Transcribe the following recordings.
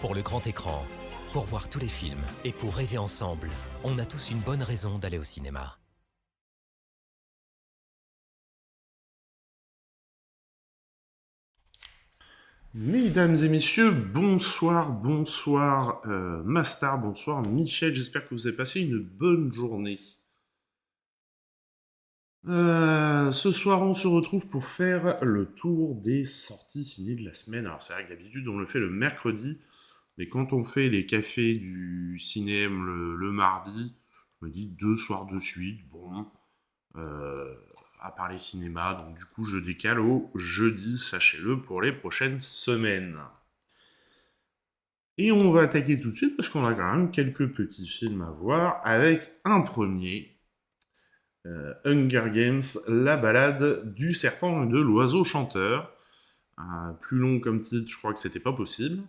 Pour le grand écran, pour voir tous les films et pour rêver ensemble, on a tous une bonne raison d'aller au cinéma. Mesdames et messieurs, bonsoir, Mastar, bonsoir Michel, j'espère que vous avez passé une bonne journée. Ce soir, on se retrouve pour faire le tour des sorties ciné de la semaine. Alors c'est vrai que d'habitude, on le fait le mercredi, mais quand on fait les cafés du cinéma le mardi, je me dis 2 soirs de suite, bon, à parler cinéma, donc du coup je décale au jeudi, sachez-le, pour les prochaines semaines. Et on va attaquer tout de suite parce qu'on a quand même quelques petits films à voir, avec un premier, Hunger Games, la balade du serpent et de l'oiseau chanteur. Plus long comme titre, je crois que c'était pas possible.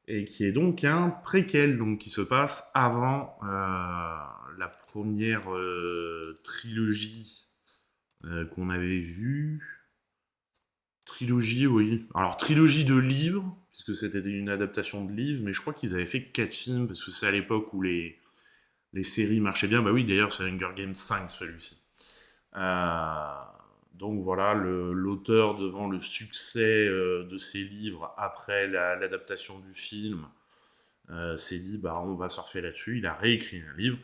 Et qui est donc un préquel, donc qui se passe avant la première trilogie qu'on avait vue. Trilogie, oui. Alors, trilogie de livres, puisque c'était une adaptation de livres, mais je crois qu'ils avaient fait 4 films, parce que c'est à l'époque où les séries marchaient bien. Bah oui, d'ailleurs, c'est Hunger Games 5, celui-ci. Donc voilà, l'auteur, devant le succès de ses livres après l'adaptation du film, s'est dit, bah on va surfer là-dessus. Il a réécrit un livre,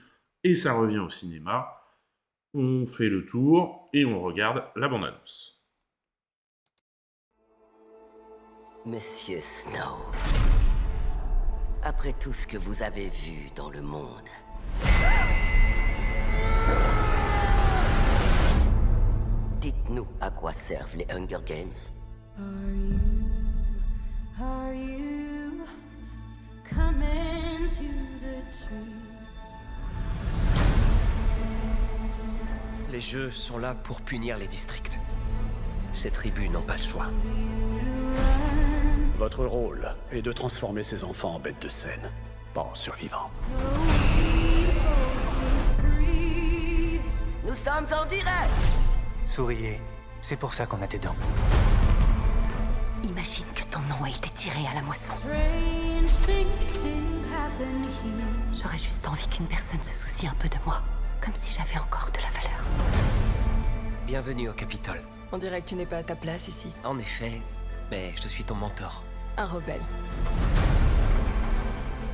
et ça revient au cinéma. On fait le tour, et on regarde la bande-annonce. Monsieur Snow, après tout ce que vous avez vu dans le monde, dites-nous à quoi servent les Hunger Games. Are you coming to the tree? Les jeux sont là pour punir les districts. Ces tribus n'ont pas le choix. Votre rôle est de transformer ces enfants en bêtes de scène, pas en survivants. Nous sommes en direct. Souriez, c'est pour ça qu'on a des dents. Imagine que ton nom a été tiré à la moisson. Strange things do happen here. J'aurais juste envie qu'une personne se soucie un peu de moi, comme si j'avais encore de la valeur. Bienvenue au Capitole. On dirait que tu n'es pas à ta place ici. En effet, mais je suis ton mentor. Un rebelle.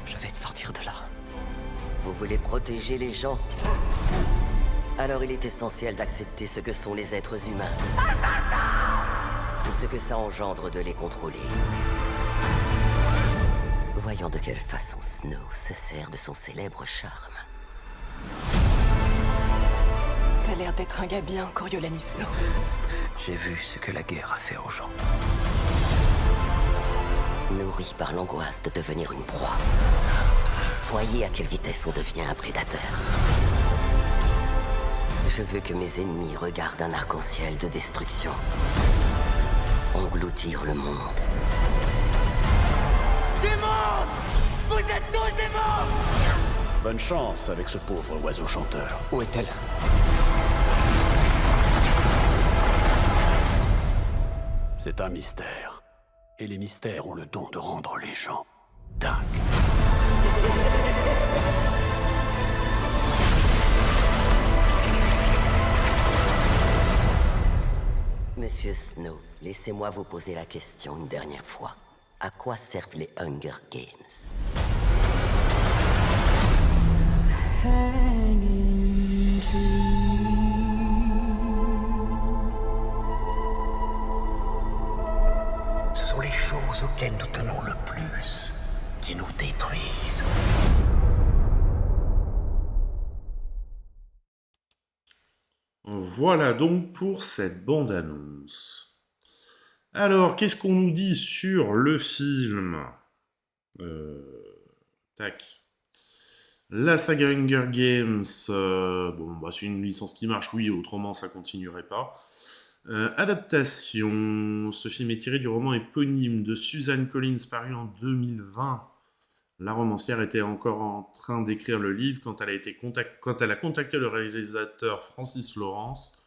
Je vais te sortir de là. Vous voulez protéger les gens? Alors il est essentiel d'accepter ce que sont les êtres humains. Et ce que ça engendre de les contrôler. Voyons de quelle façon Snow se sert de son célèbre charme. T'as l'air d'être un gars bien, Coriolanus Snow. J'ai vu ce que la guerre a fait aux gens. Nourri par l'angoisse de devenir une proie. Voyez à quelle vitesse on devient un prédateur. Je veux que mes ennemis regardent un arc-en-ciel de destruction. Engloutir le monde. Des monstres! Vous êtes tous des monstres! Bonne chance avec ce pauvre oiseau chanteur. Où est-elle? C'est un mystère. Et les mystères ont le don de rendre les gens dingues. Monsieur Snow, laissez-moi vous poser la question une dernière fois. À quoi servent les Hunger Games? Hanging tree. Ce sont les choses auxquelles nous tenons le plus qui nous détruisent. Voilà donc pour cette bande-annonce. Alors, qu'est-ce qu'on nous dit sur le film? Tac. La saga Hunger Games, c'est une licence qui marche, oui, autrement ça continuerait pas. Adaptation, ce film est tiré du roman éponyme de Suzanne Collins paru en 2020. La romancière était encore en train d'écrire le livre quand elle a contacté le réalisateur Francis Lawrence.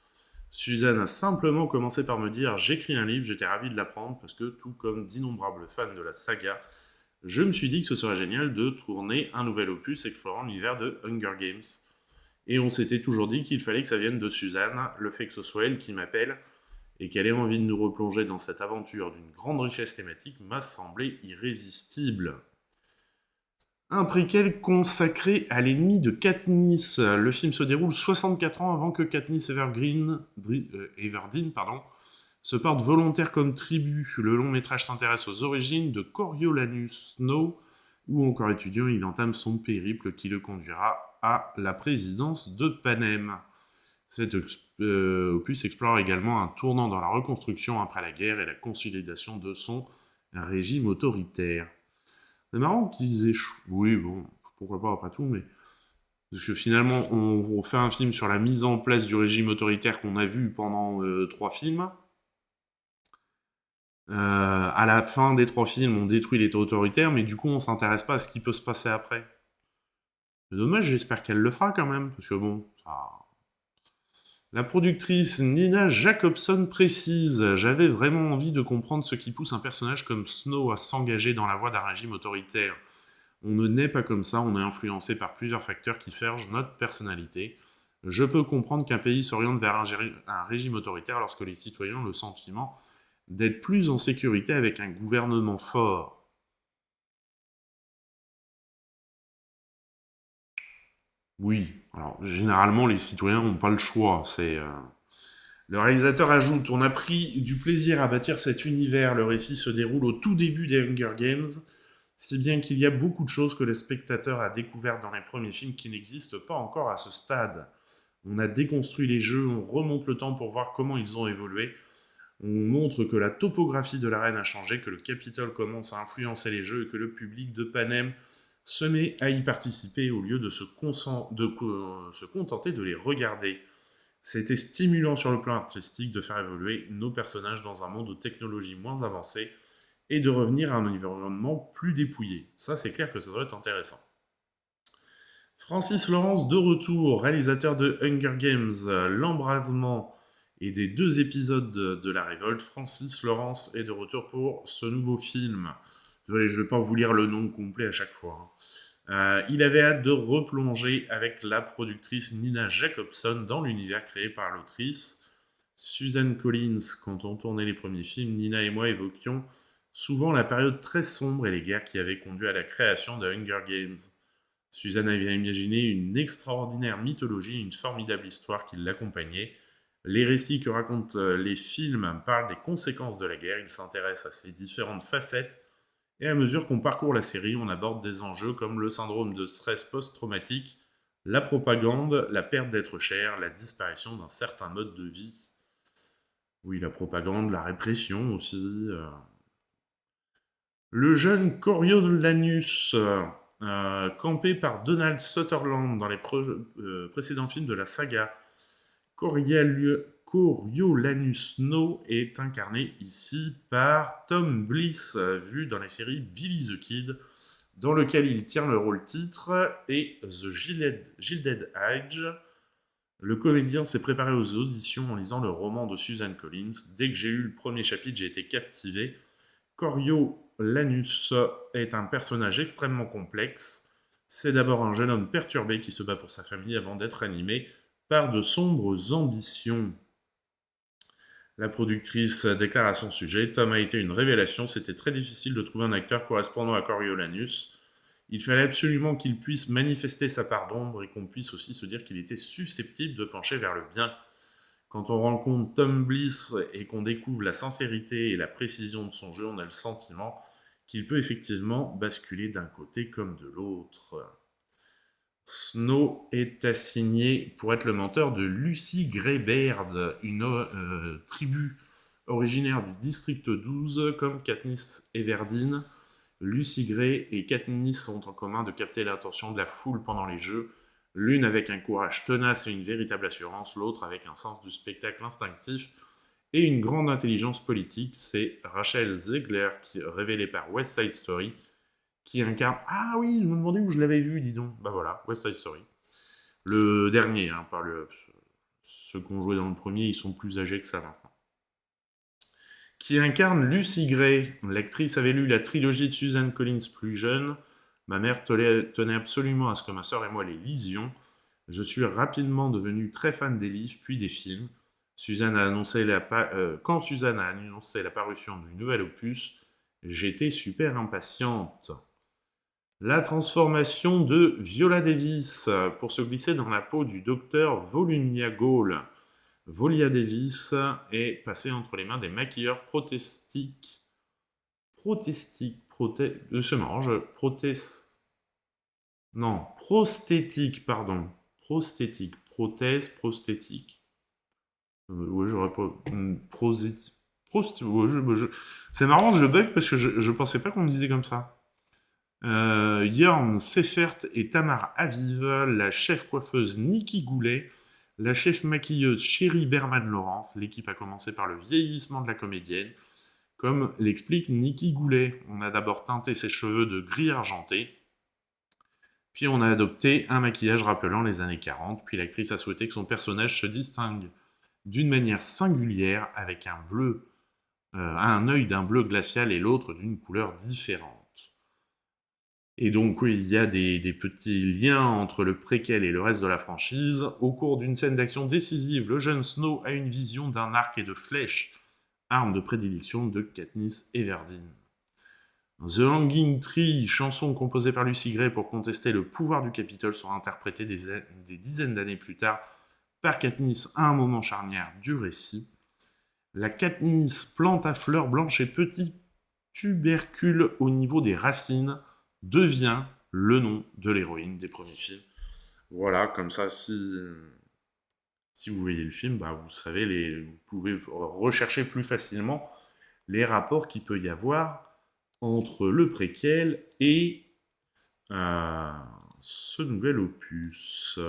Suzanne a simplement commencé par me dire « J'écris un livre, j'étais ravi de l'apprendre parce que, tout comme d'innombrables fans de la saga, je me suis dit que ce serait génial de tourner un nouvel opus explorant l'univers de Hunger Games. Et on s'était toujours dit qu'il fallait que ça vienne de Suzanne. Le fait que ce soit elle qui m'appelle et qu'elle ait envie de nous replonger dans cette aventure d'une grande richesse thématique m'a semblé irrésistible. Un préquel consacré à l'ennemi de Katniss. Le film se déroule 64 ans avant que Katniss Everdeen se porte volontaire comme tribu. Le long métrage s'intéresse aux origines de Coriolanus Snow, où encore étudiant, il entame son périple qui le conduira à la présidence de Panem. Cet opus explore également un tournant dans la reconstruction après la guerre et la consolidation de son régime autoritaire. C'est marrant qu'ils échouent. Oui, bon, pourquoi pas après tout, mais... Parce que finalement, on fait un film sur la mise en place du régime autoritaire qu'on a vu pendant 3 films. À la fin des 3 films, on détruit l'État autoritaire, mais du coup, on s'intéresse pas à ce qui peut se passer après. C'est dommage, j'espère qu'elle le fera quand même, parce que bon, ça... La productrice Nina Jacobson précise « J'avais vraiment envie de comprendre ce qui pousse un personnage comme Snow à s'engager dans la voie d'un régime autoritaire. On ne naît pas comme ça, on est influencé par plusieurs facteurs qui forgent notre personnalité. Je peux comprendre qu'un pays s'oriente vers un régime autoritaire lorsque les citoyens ont le sentiment d'être plus en sécurité avec un gouvernement fort. » Oui, alors généralement les citoyens n'ont pas le choix. Le réalisateur ajoute « On a pris du plaisir à bâtir cet univers. Le récit se déroule au tout début des Hunger Games, si bien qu'il y a beaucoup de choses que le spectateur a découvertes dans les premiers films qui n'existent pas encore à ce stade. On a déconstruit les jeux, on remonte le temps pour voir comment ils ont évolué. On montre que la topographie de l'arène a changé, que le Capitole commence à influencer les jeux et que le public de Panem se met à y participer au lieu de se contenter de les regarder. C'était stimulant sur le plan artistique de faire évoluer nos personnages dans un monde aux technologies moins avancées et de revenir à un environnement plus dépouillé. Ça, c'est clair que ça doit être intéressant. Francis Lawrence de retour, réalisateur de Hunger Games, l'embrasement et des 2 épisodes de la révolte. Francis Lawrence est de retour pour ce nouveau film. Désolé, je ne vais pas vous lire le nom complet à chaque fois. Il avait hâte de replonger avec la productrice Nina Jacobson dans l'univers créé par l'autrice Suzanne Collins. Quand on tournait les premiers films, Nina et moi évoquions souvent la période très sombre et les guerres qui avaient conduit à la création de Hunger Games. Suzanne avait imaginé une extraordinaire mythologie, une formidable histoire qui l'accompagnait. Les récits que racontent les films parlent des conséquences de la guerre, ils s'intéressent à ses différentes facettes. Et à mesure qu'on parcourt la série, on aborde des enjeux comme le syndrome de stress post-traumatique, la propagande, la perte d'être cher, la disparition d'un certain mode de vie. Oui, la propagande, la répression aussi. Le jeune Coriolanus, campé par Donald Sutherland dans les précédents films de la saga, Coriolanus Snow est incarné ici par Tom Bliss, vu dans la série Billy the Kid, dans lequel il tient le rôle titre, et The Gilded Age. Le comédien s'est préparé aux auditions en lisant le roman de Suzanne Collins. Dès que j'ai eu le premier chapitre, j'ai été captivé. Coriolanus est un personnage extrêmement complexe. C'est d'abord un jeune homme perturbé qui se bat pour sa famille avant d'être animé par de sombres ambitions. La productrice déclare à son sujet « Tom a été une révélation, c'était très difficile de trouver un acteur correspondant à Coriolanus. Il fallait absolument qu'il puisse manifester sa part d'ombre et qu'on puisse aussi se dire qu'il était susceptible de pencher vers le bien. Quand on rencontre Tom Bliss et qu'on découvre la sincérité et la précision de son jeu, on a le sentiment qu'il peut effectivement basculer d'un côté comme de l'autre. » Snow est assigné pour être le mentor de Lucy Greybeard, une tribu originaire du district 12, comme Katniss Everdeen. Lucy Grey et Katniss ont en commun de capter l'attention de la foule pendant les jeux, l'une avec un courage tenace et une véritable assurance, l'autre avec un sens du spectacle instinctif et une grande intelligence politique. C'est Rachel Zegler, révélée par West Side Story, qui incarne... Ah oui, je me demandais où je l'avais vu, dis donc. Bah voilà, West Side Story. Le dernier, pas ceux qui ont joué dans le premier, ils sont plus âgés que ça maintenant. qui incarne Lucy Gray. L'actrice avait lu la trilogie de Suzanne Collins plus jeune. Ma mère tenait absolument à ce que ma sœur et moi les lisions. Je suis rapidement devenu très fan des livres, puis des films. Quand Suzanne a annoncé la parution du nouvel opus, j'étais super impatiente. La transformation de Viola Davis pour se glisser dans la peau du docteur Volumnia Gaul. Viola Davis est passée entre les mains des maquilleurs prosthétiques, prosthétique. Ouais, j'aurais pas... C'est marrant, je bug parce que je pensais pas qu'on me disait comme ça. Jörn Seifert et Tamar Aviv, la chef coiffeuse Nikki Goulet, la chef maquilleuse Sherry Berman-Lawrence. L'équipe a commencé par le vieillissement de la comédienne, comme l'explique Nikki Goulet. On a d'abord teinté ses cheveux de gris argenté, puis on a adopté un maquillage rappelant les années 40, puis l'actrice a souhaité que son personnage se distingue d'une manière singulière, avec un œil d'un bleu glacial et l'autre d'une couleur différente. Et donc, oui, il y a des petits liens entre le préquel et le reste de la franchise. Au cours d'une scène d'action décisive, le jeune Snow a une vision d'un arc et de flèches, arme de prédilection de Katniss Everdeen. The Hanging Tree, chanson composée par Lucy Gray pour contester le pouvoir du Capitole, sera interprétée des dizaines d'années plus tard par Katniss à un moment charnière du récit. La Katniss plante à fleurs blanches et petits tubercules au niveau des racines devient le nom de l'héroïne des premiers films. Voilà, comme ça, si vous voyez le film, vous savez, vous pouvez rechercher plus facilement les rapports qu'il peut y avoir entre le préquel et ce nouvel opus.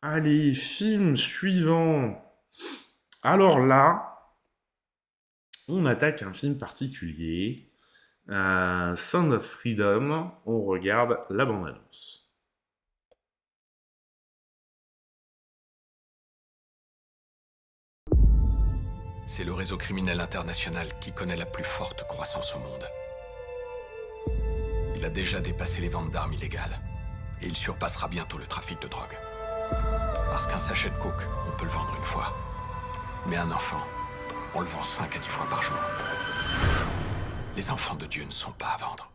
Allez, film suivant. Alors là, on attaque un film particulier. Sound of Freedom, on regarde la bande-annonce. C'est le réseau criminel international qui connaît la plus forte croissance au monde. Il a déjà dépassé les ventes d'armes illégales. Et il surpassera bientôt le trafic de drogue. Parce qu'un sachet de coke, on peut le vendre une fois. Mais un enfant, on le vend 5 à 10 fois par jour. Les enfants de Dieu ne sont pas à vendre.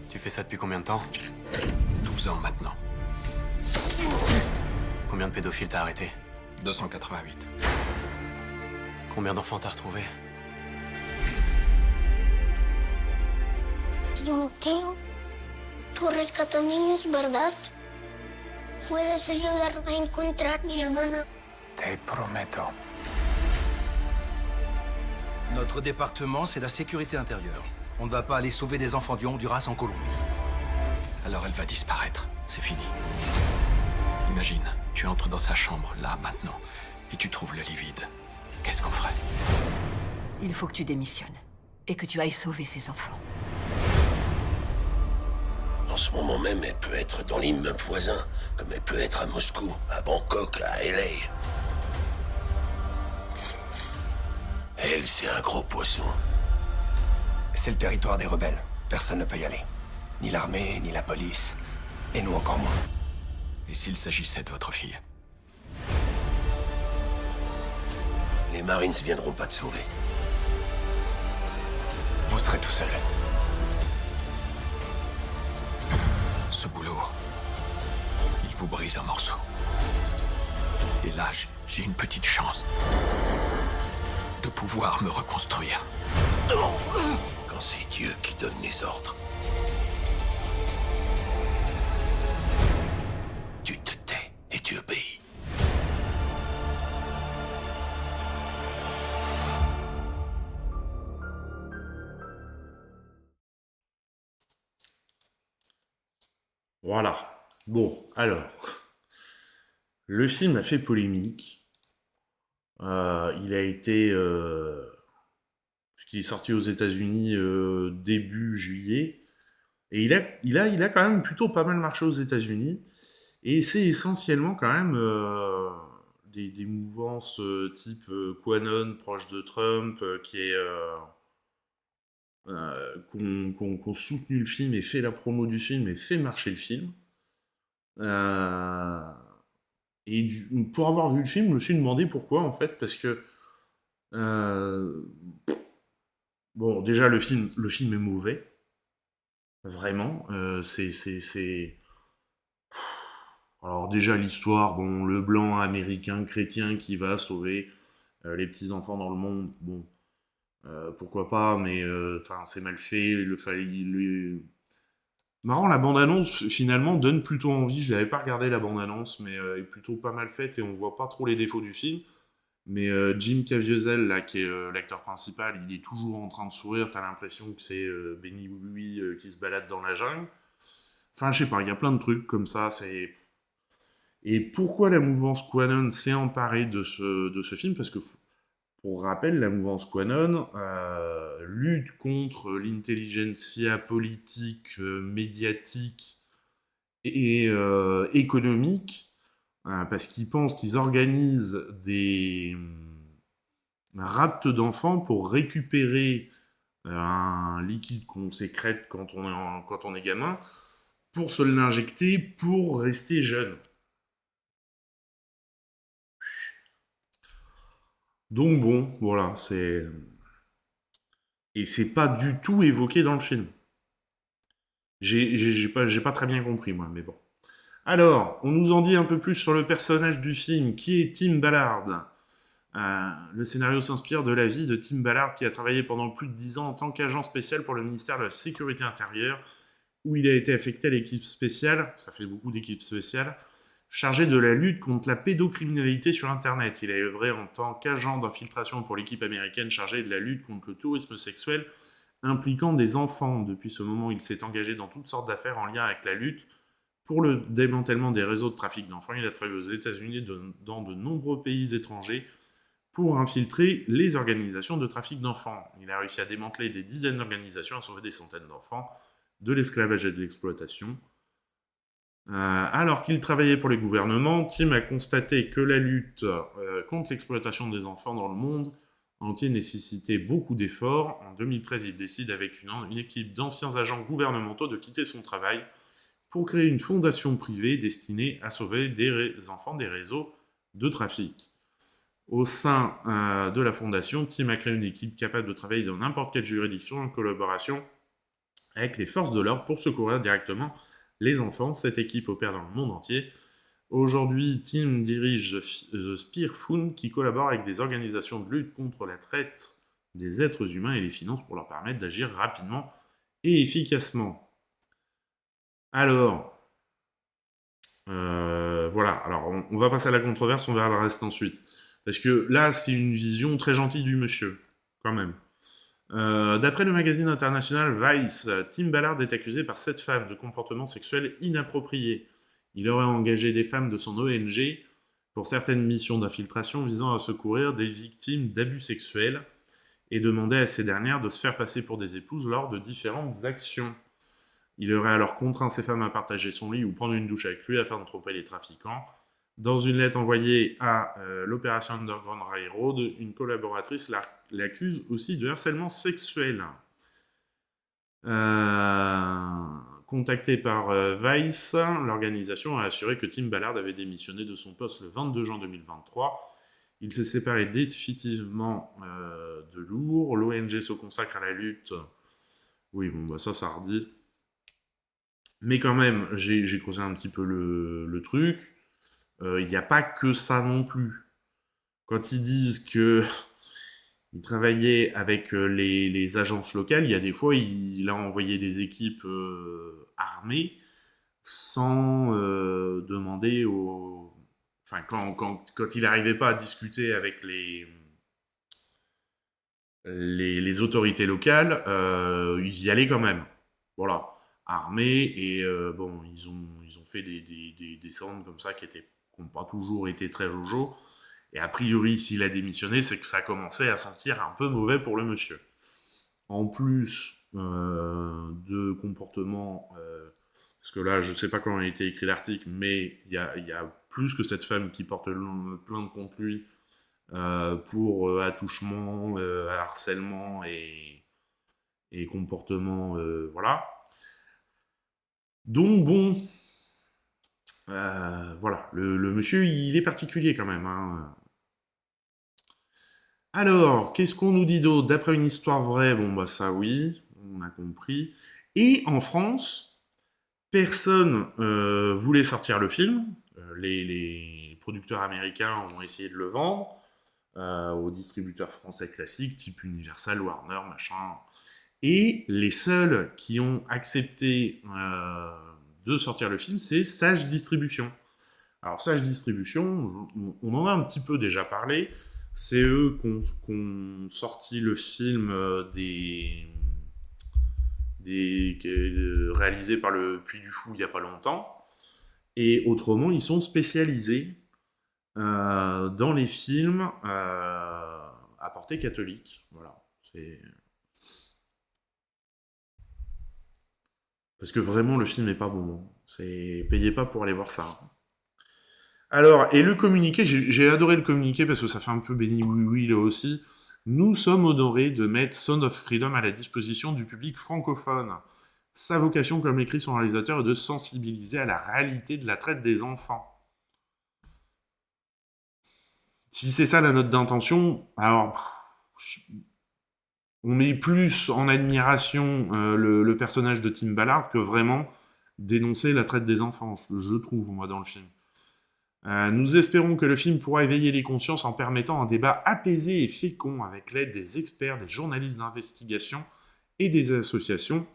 Tu fais ça depuis combien de temps? 12 ans maintenant. Combien de pédophiles t'as arrêté? 288. Combien d'enfants t'as retrouvé? Timoteo, tú rescatas niños, ¿verdad? ¿Puedes ayudarme a encontrar mi hermana? Te prometo. Notre département, c'est la sécurité intérieure. On ne va pas aller sauver des enfants du Honduras en Colombie. Alors elle va disparaître. C'est fini. Imagine, tu entres dans sa chambre, là, maintenant, et tu trouves le lit vide. Qu'est-ce qu'on ferait? Il faut que tu démissionnes et que tu ailles sauver ces enfants. En ce moment même, elle peut être dans l'immeuble voisin, comme elle peut être à Moscou, à Bangkok, à LA. Elle, c'est un gros poisson. C'est le territoire des rebelles. Personne ne peut y aller. Ni l'armée, ni la police. Et nous encore moins. Et s'il s'agissait de votre fille? Les Marines viendront pas te sauver. Vous serez tout seul. Ce boulot, il vous brise en morceaux. Et là, j'ai une petite chance de pouvoir me reconstruire. Quand c'est Dieu qui donne les ordres. Tu te tais et tu obéis. Voilà. Bon, alors. Le film a fait polémique. Il a été... puisqu'il est sorti aux États-Unis début juillet. Et il a quand même plutôt pas mal marché aux États-Unis. Et c'est essentiellement quand même des mouvances type QAnon, proche de Trump, qu'on soutenu le film et fait la promo du film et fait marcher le film. Pour avoir vu le film, je me suis demandé pourquoi, en fait, parce que bon, déjà le film est mauvais, vraiment. Alors déjà l'histoire, bon, le blanc américain chrétien qui va sauver les petits enfants dans le monde, bon, pourquoi pas, mais enfin c'est mal fait. Marrant, la bande-annonce finalement donne plutôt envie. Je n'avais pas regardé la bande-annonce, mais est plutôt pas mal faite et on voit pas trop les défauts du film. Mais Jim Caviezel, là, qui est l'acteur principal, il est toujours en train de sourire. T'as l'impression que c'est Benny Louis qui se balade dans la jungle. Enfin, je sais pas, il y a plein de trucs comme ça. Et pourquoi la mouvance QAnon s'est emparée de ce film? Parce que, pour rappel, la mouvance QAnon lutte contre l'intelligentsia politique, médiatique et économique, parce qu'ils pensent qu'ils organisent des raptes d'enfants pour récupérer un liquide qu'on sécrète quand on est gamin, pour se l'injecter pour rester jeune. Donc bon, voilà, c'est... Et c'est pas du tout évoqué dans le film. J'ai pas très bien compris, moi, mais bon. Alors, on nous en dit un peu plus sur le personnage du film, qui est Tim Ballard. Le scénario s'inspire de la vie de Tim Ballard, qui a travaillé pendant plus de 10 ans en tant qu'agent spécial pour le ministère de la Sécurité intérieure, où il a été affecté à l'équipe spéciale, ça fait beaucoup d'équipes spéciales, chargée de la lutte contre la pédocriminalité sur Internet. Il a œuvré en tant qu'agent d'infiltration pour l'équipe américaine chargée de la lutte contre le tourisme sexuel impliquant des enfants. Depuis ce moment, il s'est engagé dans toutes sortes d'affaires en lien avec la lutte pour le démantèlement des réseaux de trafic d'enfants. Il a travaillé aux États-Unis dans de nombreux pays étrangers pour infiltrer les organisations de trafic d'enfants. Il a réussi à démanteler des dizaines d'organisations, à sauver des centaines d'enfants de l'esclavage et de l'exploitation. Alors qu'il travaillait pour les gouvernements, Tim a constaté que la lutte contre l'exploitation des enfants dans le monde entier nécessitait beaucoup d'efforts. En 2013, il décide avec une équipe d'anciens agents gouvernementaux de quitter son travail pour créer une fondation privée destinée à sauver des enfants des réseaux de trafic. Au sein de la fondation, Tim a créé une équipe capable de travailler dans n'importe quelle juridiction en collaboration avec les forces de l'ordre pour secourir directement les enfants. Cette équipe opère dans le monde entier. Aujourd'hui, Tim dirige The Spear Fund, qui collabore avec des organisations de lutte contre la traite des êtres humains et les finance pour leur permettre d'agir rapidement et efficacement. Alors, voilà. Alors, on va passer à la controverse, on verra le reste ensuite. Parce que là, c'est une vision très gentille du monsieur, quand même. D'après le magazine international Vice, Tim Ballard est accusé par 7 femmes de comportements sexuels inappropriés. Il aurait engagé des femmes de son ONG pour certaines missions d'infiltration visant à secourir des victimes d'abus sexuels et demandait à ces dernières de se faire passer pour des épouses lors de différentes actions. Il aurait alors contraint ces femmes à partager son lit ou prendre une douche avec lui afin de tromper les trafiquants. Dans une lettre envoyée à l'opération Underground Railroad, une collaboratrice l'accuse aussi de harcèlement sexuel. Contacté par Vice, l'organisation a assuré que Tim Ballard avait démissionné de son poste le 22 juin 2023. Il s'est séparé définitivement de Lourdes. L'ONG se consacre à la lutte. Oui, bon, bah ça redit. Mais quand même, j'ai creusé un petit peu le truc. Il n'y a pas que ça non plus. Quand ils disent qu'ils travaillaient avec les agences locales, il y a des fois, il a envoyé des équipes armées sans demander aux... Enfin, quand il n'arrivait pas à discuter avec les autorités locales, ils y allaient quand même. Voilà. Armés, et bon, ils ont fait des scènes comme ça qui n'ont pas toujours été très jojo. Et a priori, s'il a démissionné, c'est que ça commençait à sentir un peu mauvais pour le monsieur. En plus de comportements parce que là, je sais pas comment a été écrit l'article, mais il y a plus que cette femme qui porte plainte contre lui pour attouchement, harcèlement et comportement, voilà. Donc bon, voilà, le monsieur, il est particulier quand même, hein. Alors, qu'est-ce qu'on nous dit d'autre? D'après une histoire vraie, bon bah ça oui, on a compris. Et en France, personne voulait sortir le film. Les producteurs américains ont essayé de le vendre aux distributeurs français classiques, type Universal, Warner, machin. Et les seuls qui ont accepté de sortir le film, c'est Sage Distribution. Alors Sage Distribution, on en a un petit peu déjà parlé. C'est eux qui ont sorti le film réalisé par le Puy du Fou il n'y a pas longtemps. Et autrement, ils sont spécialisés dans les films à portée catholique. Voilà. Parce que vraiment, le film n'est pas bon. Payez pas pour aller voir ça. Alors, et le communiqué, j'ai adoré le communiqué parce que ça fait un peu béni oui là aussi. Nous sommes honorés de mettre Sound of Freedom à la disposition du public francophone. Sa vocation, comme l'écrit son réalisateur, est de sensibiliser à la réalité de la traite des enfants. Si c'est ça la note d'intention, alors on met plus en admiration le personnage de Tim Ballard que vraiment dénoncer la traite des enfants, je trouve, moi, dans le film. Nous espérons que le film pourra éveiller les consciences en permettant un débat apaisé et fécond avec l'aide des experts, des journalistes d'investigation et des associations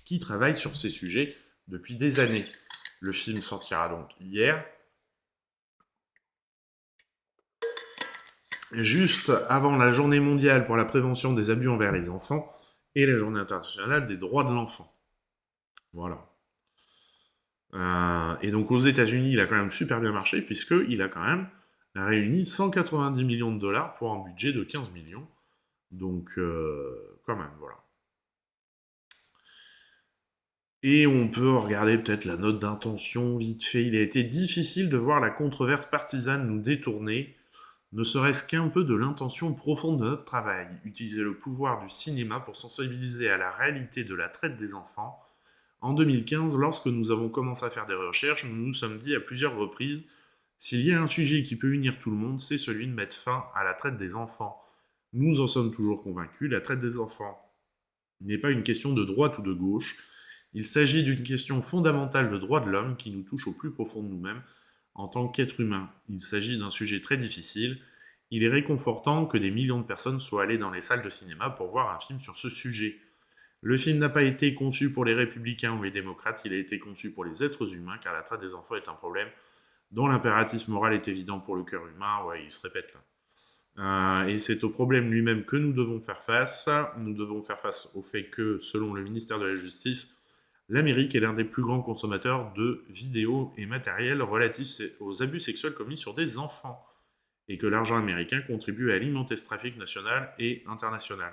qui travaillent sur ces sujets depuis des années. Le film sortira donc hier. Juste avant la journée mondiale pour la prévention des abus envers les enfants et la journée internationale des droits de l'enfant. Voilà. Et donc aux États-Unis, il a quand même super bien marché, puisqu'il a quand même réuni 190 millions de dollars pour un budget de 15 millions. Donc, quand même, voilà. Et on peut regarder peut-être la note d'intention vite fait. Il a été difficile de voir la controverse partisane nous détourner, ne serait-ce qu'un peu de l'intention profonde de notre travail. Utiliser le pouvoir du cinéma pour sensibiliser à la réalité de la traite des enfants. En 2015, lorsque nous avons commencé à faire des recherches, nous nous sommes dit à plusieurs reprises, s'il y a un sujet qui peut unir tout le monde, c'est celui de mettre fin à la traite des enfants. Nous en sommes toujours convaincus, la traite des enfants n'est pas une question de droite ou de gauche, il s'agit d'une question fondamentale de droits de l'homme qui nous touche au plus profond de nous-mêmes en tant qu'être humain. Il s'agit d'un sujet très difficile. Il est réconfortant que des millions de personnes soient allées dans les salles de cinéma pour voir un film sur ce sujet. Le film n'a pas été conçu pour les républicains ou les démocrates, il a été conçu pour les êtres humains, car la traite des enfants est un problème dont l'impératif moral est évident pour le cœur humain. Ouais, il se répète là. Et c'est au problème lui-même que nous devons faire face. Nous devons faire face au fait que, selon le ministère de la Justice, l'Amérique est l'un des plus grands consommateurs de vidéos et matériel relatifs aux abus sexuels commis sur des enfants, et que l'argent américain contribue à alimenter ce trafic national et international.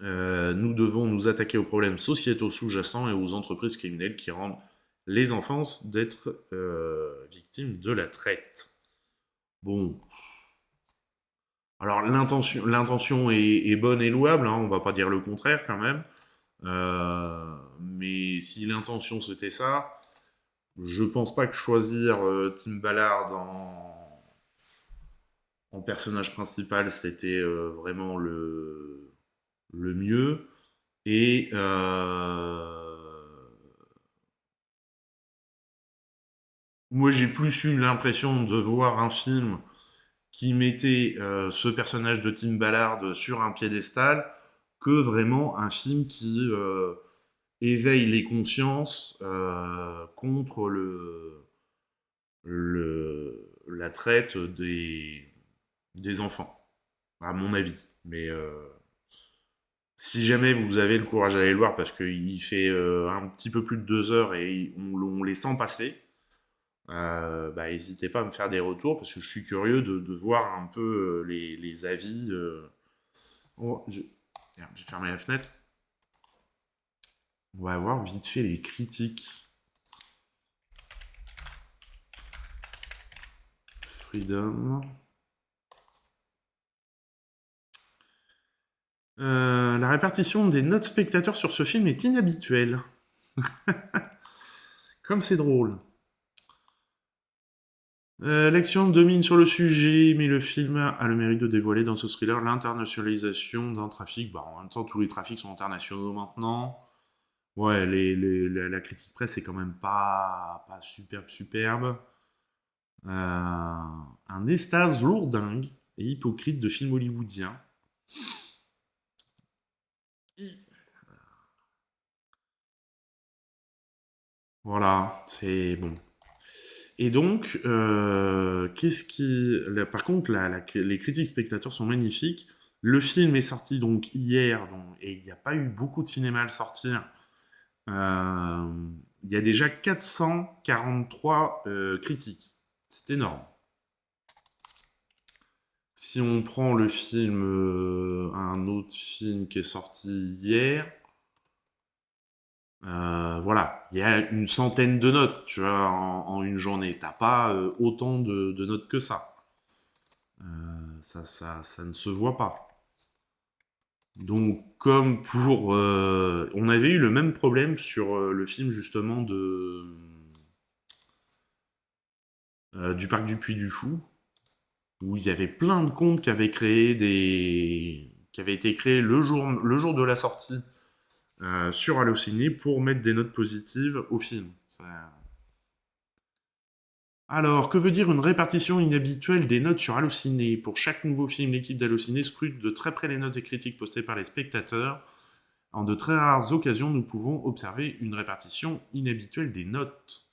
Nous devons nous attaquer aux problèmes sociétaux sous-jacents et aux entreprises criminelles qui rendent les enfants d'être victimes de la traite. Bon. Alors, l'intention est bonne et louable, hein, on va pas dire le contraire quand même. Mais si l'intention c'était ça, je pense pas que choisir Tim Ballard en personnage principal c'était vraiment le mieux. Et moi j'ai plus eu l'impression de voir un film qui mettait ce personnage de Tim Ballard sur un piédestal que vraiment un film qui éveille les consciences contre la traite des enfants, à mon avis. Mais si jamais vous avez le courage d'aller le voir, parce qu'il fait un petit peu plus de 2 heures et on les sent passer, n'hésitez pas à me faire des retours, parce que je suis curieux de voir un peu les avis. Merde, j'ai fermé la fenêtre. On va voir vite fait les critiques. Freedom. La répartition des notes spectateurs sur ce film est inhabituelle. Comme c'est drôle. L'action domine sur le sujet, mais le film a le mérite de dévoiler dans ce thriller l'internationalisation d'un trafic. Bah, en même temps, tous les trafics sont internationaux maintenant. Ouais, la critique presse est quand même pas superbe. Un estase lourdingue et hypocrite de film hollywoodien. Voilà, c'est bon. Et donc, par contre, les critiques spectateurs sont magnifiques. Le film est sorti donc hier, et il n'y a pas eu beaucoup de cinéma à le sortir. Il y a déjà 443 critiques. C'est énorme. Si on prend le film, un autre film qui est sorti hier, voilà, il y a une centaine de notes, tu vois, en une journée. T'as pas autant de notes que ça. Ça ne se voit pas. Donc, comme pour... on avait eu le même problème sur le film, justement, du Parc du Puy du Fou, où il y avait plein de comptes qui avaient été créés le jour de la sortie sur Allociné pour mettre des notes positives au film. Alors, que veut dire une répartition inhabituelle des notes sur Allociné? Pour chaque nouveau film, l'équipe d'Allociné scrute de très près les notes et critiques postées par les spectateurs. En de très rares occasions, nous pouvons observer une répartition inhabituelle des notes.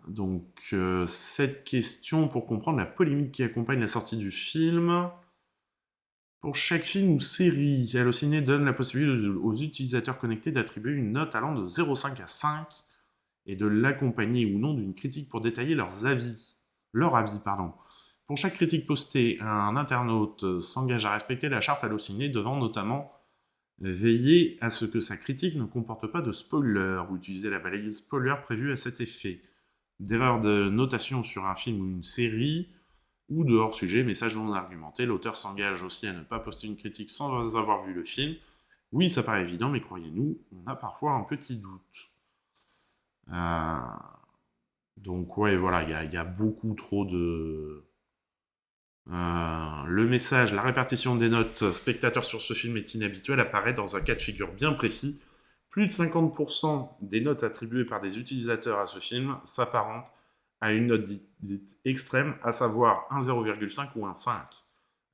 Donc, cette question pour comprendre la polémique qui accompagne la sortie du film. Pour chaque film ou série, Allociné donne la possibilité aux utilisateurs connectés d'attribuer une note allant de 0,5 à 5 et de l'accompagner ou non d'une critique pour détailler leur avis. Pour chaque critique postée, un internaute s'engage à respecter la charte Allociné, devant notamment veiller à ce que sa critique ne comporte pas de spoiler ou utiliser la balise spoiler prévue à cet effet. D'erreurs de notation sur un film ou une série, ou de hors-sujet, message non argumenté. L'auteur s'engage aussi à ne pas poster une critique sans avoir vu le film. Oui, ça paraît évident, mais croyez-nous, on a parfois un petit doute. Donc, ouais, voilà, il y a beaucoup trop de... le message, la répartition des notes spectateurs sur ce film est inhabituelle, apparaît dans un cas de figure bien précis. Plus de 50% des notes attribuées par des utilisateurs à ce film s'apparentent à une note dite extrême, à savoir un 0,5 ou un 5.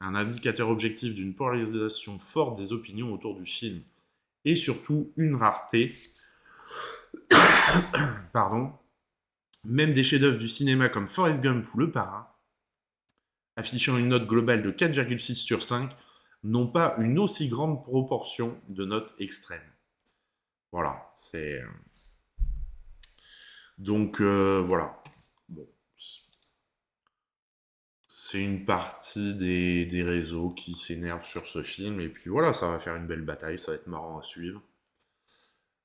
Un indicateur objectif d'une polarisation forte des opinions autour du film. Et surtout, une rareté. Pardon. Même des chefs-d'œuvre du cinéma comme Forrest Gump ou Le Parrain, affichant une note globale de 4,6 sur 5, n'ont pas une aussi grande proportion de notes extrêmes. Voilà, c'est... Donc, voilà. Bon. C'est une partie des réseaux qui s'énervent sur ce film, et puis voilà, ça va faire une belle bataille, ça va être marrant à suivre.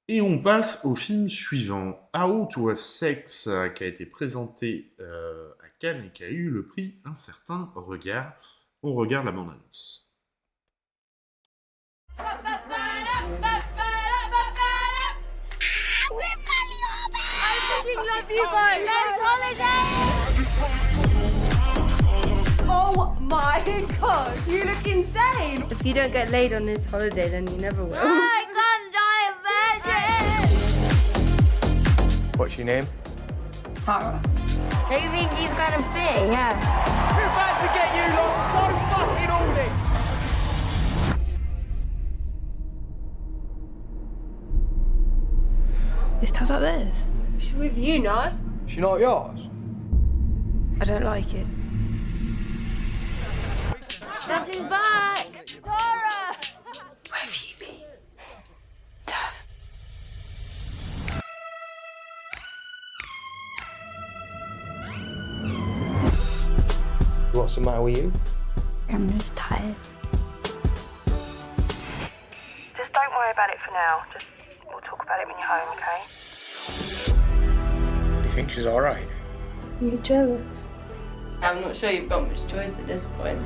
Et on passe au film suivant, How to Have Sex, qui a été présenté à Cannes et qui a eu le prix Un Certain Regard. On regarde la bande-annonce. Oh my god, you look insane! If you don't get laid on this holiday, then you never will. I can't die a virgin! What's your name? Tara. Do you think he's gonna fit? Yeah. We're about to get you lot so fucking horny! This tastes like this. She's with you, no? She not yours? I don't like it. That's his back! Tara! Where have you been? Taz. What's the matter with you? I'm just tired. worry about it for now. Just we'll talk about it when you're home, okay? Do you think she's alright? You're jealous. I'm not sure you've got much choice at this point.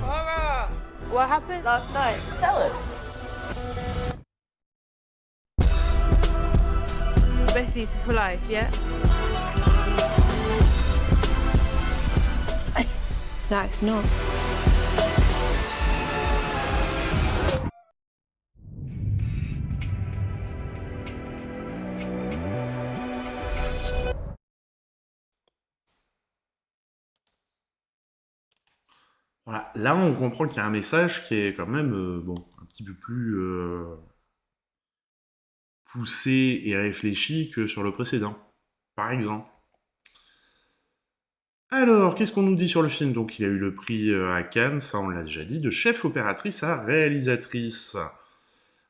Laura! What happened last night? Tell us. Besties for life, yeah? It's fine. No, it's not. Voilà. Là, on comprend qu'il y a un message qui est quand même un petit peu plus poussé et réfléchi que sur le précédent, par exemple. Alors, qu'est-ce qu'on nous dit sur le film? Donc, il a eu le prix à Cannes, ça on l'a déjà dit, de chef opératrice à réalisatrice.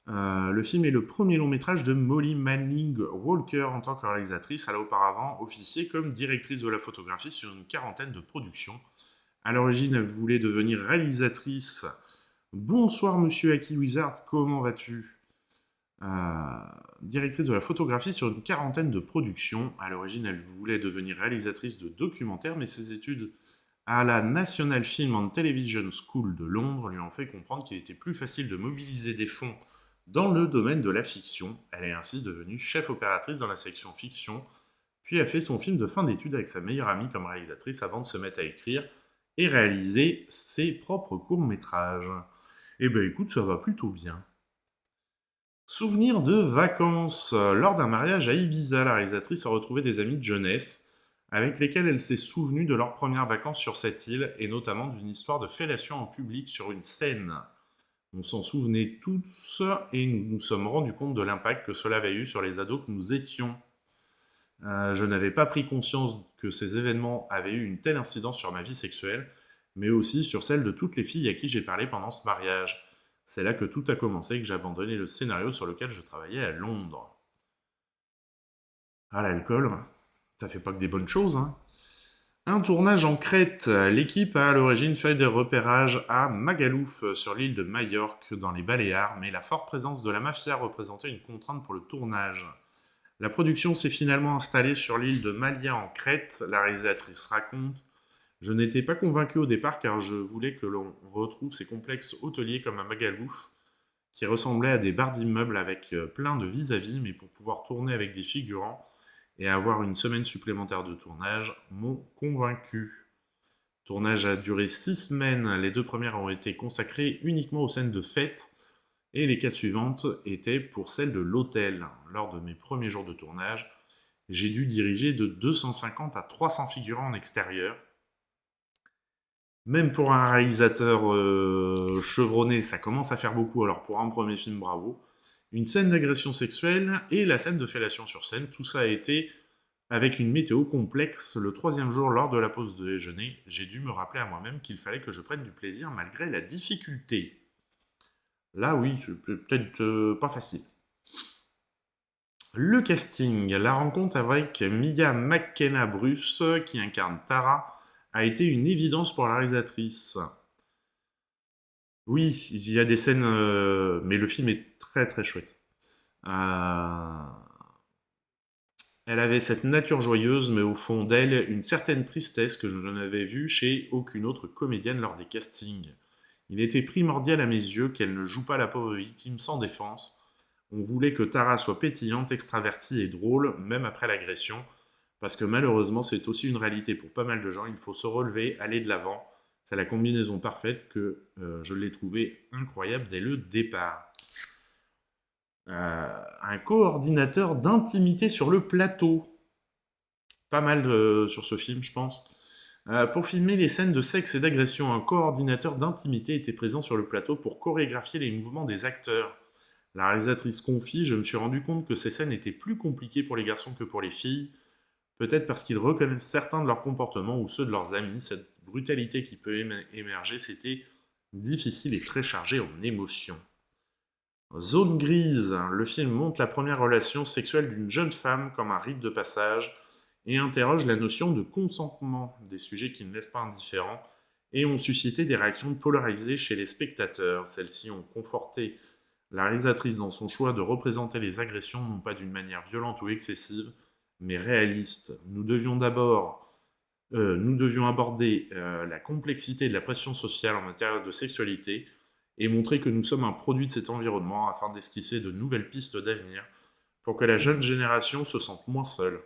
Le film est le premier long métrage de Molly Manning Walker en tant que réalisatrice. Elle a auparavant officié comme directrice de la photographie sur une quarantaine de productions. À l'origine, elle voulait devenir réalisatrice. Bonsoir, monsieur Aki Wizard, comment vas-tu? Directrice de la photographie sur une quarantaine de productions. À l'origine, elle voulait devenir réalisatrice de documentaires, mais ses études à la National Film and Television School de Londres lui ont fait comprendre qu'il était plus facile de mobiliser des fonds dans le domaine de la fiction. Elle est ainsi devenue chef opératrice dans la section fiction, puis a fait son film de fin d'études avec sa meilleure amie comme réalisatrice avant de se mettre à écrire et réaliser ses propres courts-métrages. Eh ben écoute, ça va plutôt bien. Souvenir de vacances. Lors d'un mariage à Ibiza, la réalisatrice a retrouvé des amis de jeunesse avec lesquels elle s'est souvenue de leurs premières vacances sur cette île et notamment d'une histoire de fellation en public sur une scène. On s'en souvenait tous et nous nous sommes rendus compte de l'impact que cela avait eu sur les ados que nous étions. Je n'avais pas pris conscience que ces événements avaient eu une telle incidence sur ma vie sexuelle, mais aussi sur celle de toutes les filles à qui j'ai parlé pendant ce mariage. C'est là que tout a commencé et que j'ai abandonné le scénario sur lequel je travaillais à Londres. Ah, l'alcool, ça fait pas que des bonnes choses, hein. Un tournage en Crète. L'équipe a à l'origine fait des repérages à Magalouf, sur l'île de Majorque, dans les Baléares, mais la forte présence de la mafia représentait une contrainte pour le tournage. La production s'est finalement installée sur l'île de Malia en Crète, la réalisatrice raconte. Je n'étais pas convaincu au départ car je voulais que l'on retrouve ces complexes hôteliers comme à Magalouf, qui ressemblaient à des barres d'immeubles avec plein de vis-à-vis, mais pour pouvoir tourner avec des figurants et avoir une semaine supplémentaire de tournage, m'ont convaincu. Le tournage a duré 6 semaines, les 2 premières ont été consacrées uniquement aux scènes de fête, et les 4 suivantes étaient pour celles de l'hôtel. Lors de mes premiers jours de tournage, j'ai dû diriger de 250 à 300 figurants en extérieur. Même pour un réalisateur chevronné, ça commence à faire beaucoup, alors pour un premier film, bravo. Une scène d'agression sexuelle et la scène de fellation sur scène, tout ça a été avec une météo complexe. Le 3e jour, lors de la pause de déjeuner, j'ai dû me rappeler à moi-même qu'il fallait que je prenne du plaisir malgré la difficulté. Là, oui, c'est peut-être pas facile. Le casting. La rencontre avec Mia McKenna-Bruce, qui incarne Tara, a été une évidence pour la réalisatrice. Oui, il y a des scènes, mais le film est très très chouette. Elle avait cette nature joyeuse, mais au fond d'elle, une certaine tristesse que je n'avais vue chez aucune autre comédienne lors des castings. Il était primordial à mes yeux qu'elle ne joue pas la pauvre victime sans défense. On voulait que Tara soit pétillante, extravertie et drôle, même après l'agression, parce que malheureusement, c'est aussi une réalité pour pas mal de gens. Il faut se relever, aller de l'avant. C'est la combinaison parfaite que je l'ai trouvée incroyable dès le départ. Un coordinateur d'intimité sur le plateau. Pas mal sur ce film, je pense. Pour filmer les scènes de sexe et d'agression, un coordinateur d'intimité était présent sur le plateau pour chorégraphier les mouvements des acteurs. La réalisatrice confie, je me suis rendu compte que ces scènes étaient plus compliquées pour les garçons que pour les filles, peut-être parce qu'ils reconnaissent certains de leurs comportements ou ceux de leurs amis. Cette brutalité qui peut émerger, c'était difficile et très chargé en émotions. Zone grise, le film montre la première relation sexuelle d'une jeune femme comme un rite de passage et interroge la notion de consentement, des sujets qui ne laissent pas indifférents et ont suscité des réactions polarisées chez les spectateurs. Celles-ci ont conforté la réalisatrice dans son choix de représenter les agressions non pas d'une manière violente ou excessive, mais réaliste. Nous devions aborder la complexité de la pression sociale en matière de sexualité et montrer que nous sommes un produit de cet environnement afin d'esquisser de nouvelles pistes d'avenir pour que la jeune génération se sente moins seule.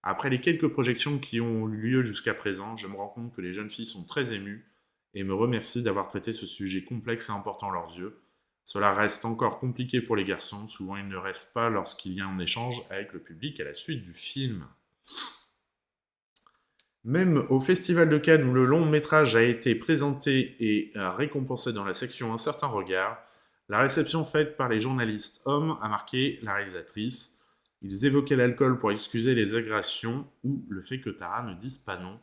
Après les quelques projections qui ont eu lieu jusqu'à présent, je me rends compte que les jeunes filles sont très émues et me remercient d'avoir traité ce sujet complexe et important à leurs yeux. Cela reste encore compliqué pour les garçons, souvent ils ne restent pas lorsqu'il y a un échange avec le public à la suite du film. Même au Festival de Cannes où le long métrage a été présenté et récompensé dans la section Un certain regard, la réception faite par les journalistes hommes a marqué la réalisatrice. Ils évoquaient l'alcool pour excuser les agressions ou le fait que Tara ne dise pas non.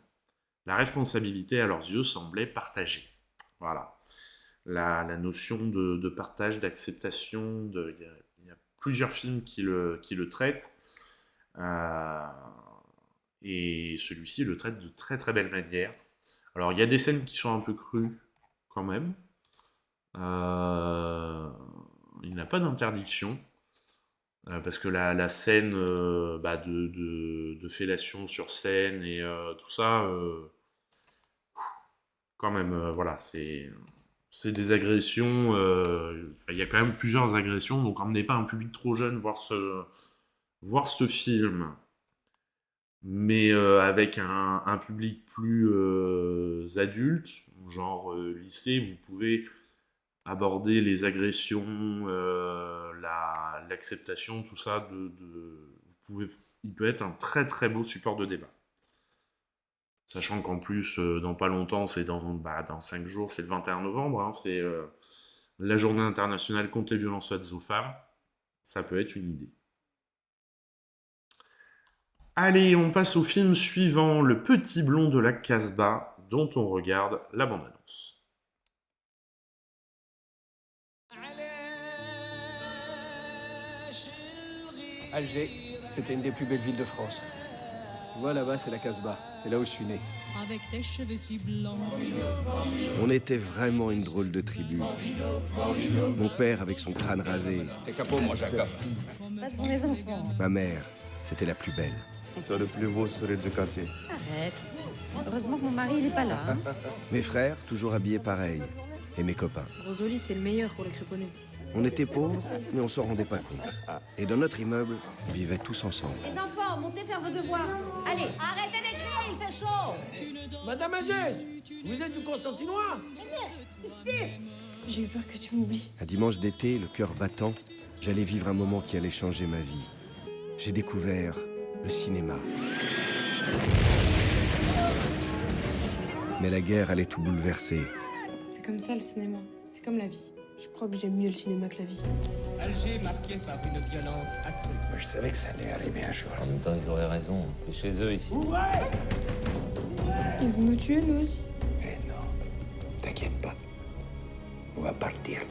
La responsabilité à leurs yeux semblait partagée. Voilà. La notion de partage, d'acceptation, il y a plusieurs films qui le traitent. Et celui-ci le traite de très très belle manière. Alors il y a des scènes qui sont un peu crues quand même. Il n'y a pas d'interdiction. Parce que la scène de fellation sur scène et tout ça, quand même, voilà, c'est des agressions. Il y a quand même plusieurs agressions, donc emmenez pas un public trop jeune voir ce film. Mais avec un public plus adulte, genre lycée, vous pouvez aborder les agressions, l'acceptation, tout ça. Il peut être un très très beau support de débat. Sachant qu'en plus, dans pas longtemps, c'est dans 5 jours, c'est le 21 novembre, hein, c'est la journée internationale contre les violences faites aux femmes. Ça peut être une idée. Allez, on passe au film suivant, Le Petit Blond de la Casbah, dont on regarde la bande-annonce. Alger, c'était une des plus belles villes de France. Tu vois, là-bas, c'est la Casbah. C'est là où je suis né. Avec tes cheveux si blancs. On était vraiment une drôle de tribu. Mon père avec son crâne rasé. T'es capot, moi, Jacques. Pas pour les enfants. Ma mère, c'était la plus belle. T'as le plus beau sourire du quartier. Arrête. Heureusement que mon mari, il est pas là. Hein. Mes frères, toujours habillés pareil. Et mes copains. Rosoli, c'est le meilleur pour les créponnés. On était pauvres, mais on s'en rendait pas compte. Et dans notre immeuble, on vivait tous ensemble. Les enfants, montez faire vos devoirs. Allez, arrêtez d'écrire, il fait chaud. Madame Agege, vous êtes du Constantinois? J'ai eu peur que tu m'oublies. Un dimanche d'été, le cœur battant, j'allais vivre un moment qui allait changer ma vie. J'ai découvert le cinéma. Mais la guerre allait tout bouleverser. C'est comme ça le cinéma, c'est comme la vie. Je crois que j'aime mieux le cinéma que la vie. Alger marqué par une violence accrue. Je savais que ça allait arriver un jour. En même temps, ils auraient raison. C'est chez eux ici. Ils vont nous tuer, nous aussi. Eh non, t'inquiète pas. On va partir.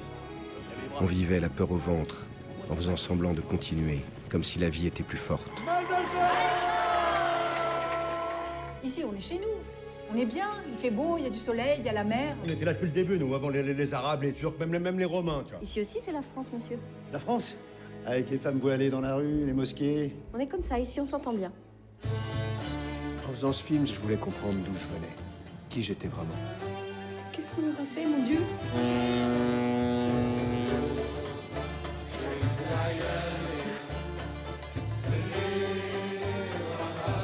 On vivait la peur au ventre, en faisant semblant de continuer, comme si la vie était plus forte. Ici, on est chez nous. On est bien, il fait beau, il y a du soleil, il y a la mer. On était là depuis le début, nous, avant les Arabes, les Turcs, même les Romains, tu vois. Ici aussi, c'est la France, monsieur. La France? Avec les femmes voilées dans la rue, les mosquées. On est comme ça, ici, on s'entend bien. En faisant ce film, je voulais comprendre d'où je venais. Qui j'étais vraiment. Qu'est-ce qu'on leur a fait, mon Dieu?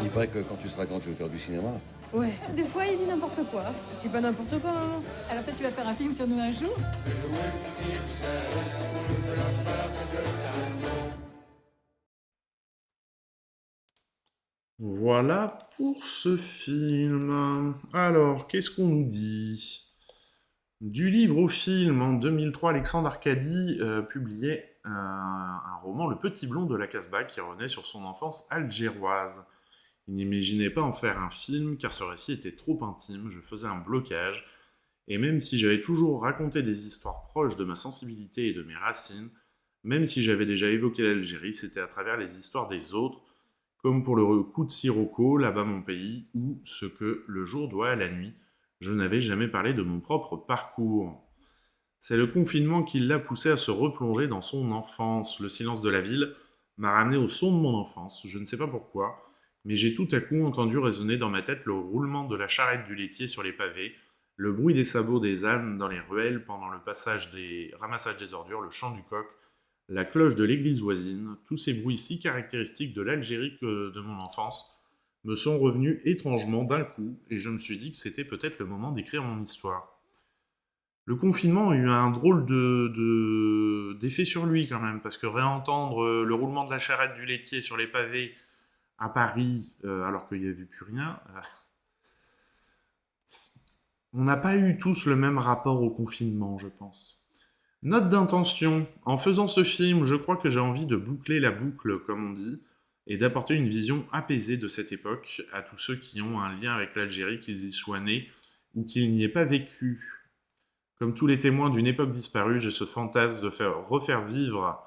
Il paraît que quand tu seras grand, tu veux faire du cinéma. Ouais. Des fois, il dit n'importe quoi. C'est pas n'importe quoi, hein. Alors toi, tu vas faire un film sur nous un jour? Voilà pour ce film. Alors, qu'est-ce qu'on nous dit? Du livre au film, en 2003, Alexandre Arcadi publiait un roman, Le Petit Blond de la Casbah, qui revenait sur son enfance algéroise. Il n'imaginait pas en faire un film, car ce récit était trop intime, je faisais un blocage, et même si j'avais toujours raconté des histoires proches de ma sensibilité et de mes racines, même si j'avais déjà évoqué l'Algérie, c'était à travers les histoires des autres, comme pour le coup de Sirocco, là-bas mon pays, ou ce que le jour doit à la nuit. Je n'avais jamais parlé de mon propre parcours. C'est le confinement qui l'a poussé à se replonger dans son enfance. Le silence de la ville m'a ramené au son de mon enfance. Je ne sais pas pourquoi, mais j'ai tout à coup entendu résonner dans ma tête le roulement de la charrette du laitier sur les pavés, le bruit des sabots des ânes dans les ruelles pendant le ramassage des ordures, le chant du coq, la cloche de l'église voisine. Tous ces bruits si caractéristiques de l'Algérie de mon enfance me sont revenus étrangement d'un coup, et je me suis dit que c'était peut-être le moment d'écrire mon histoire. Le confinement a eu un drôle d'effet sur lui quand même, parce que réentendre le roulement de la charrette du laitier sur les pavés à Paris, alors qu'il n'y avait plus rien, on n'a pas eu tous le même rapport au confinement, je pense. Note d'intention. En faisant ce film, je crois que j'ai envie de boucler la boucle, comme on dit, et d'apporter une vision apaisée de cette époque à tous ceux qui ont un lien avec l'Algérie, qu'ils y soient nés ou qu'ils n'y aient pas vécu. Comme tous les témoins d'une époque disparue, j'ai ce fantasme de refaire vivre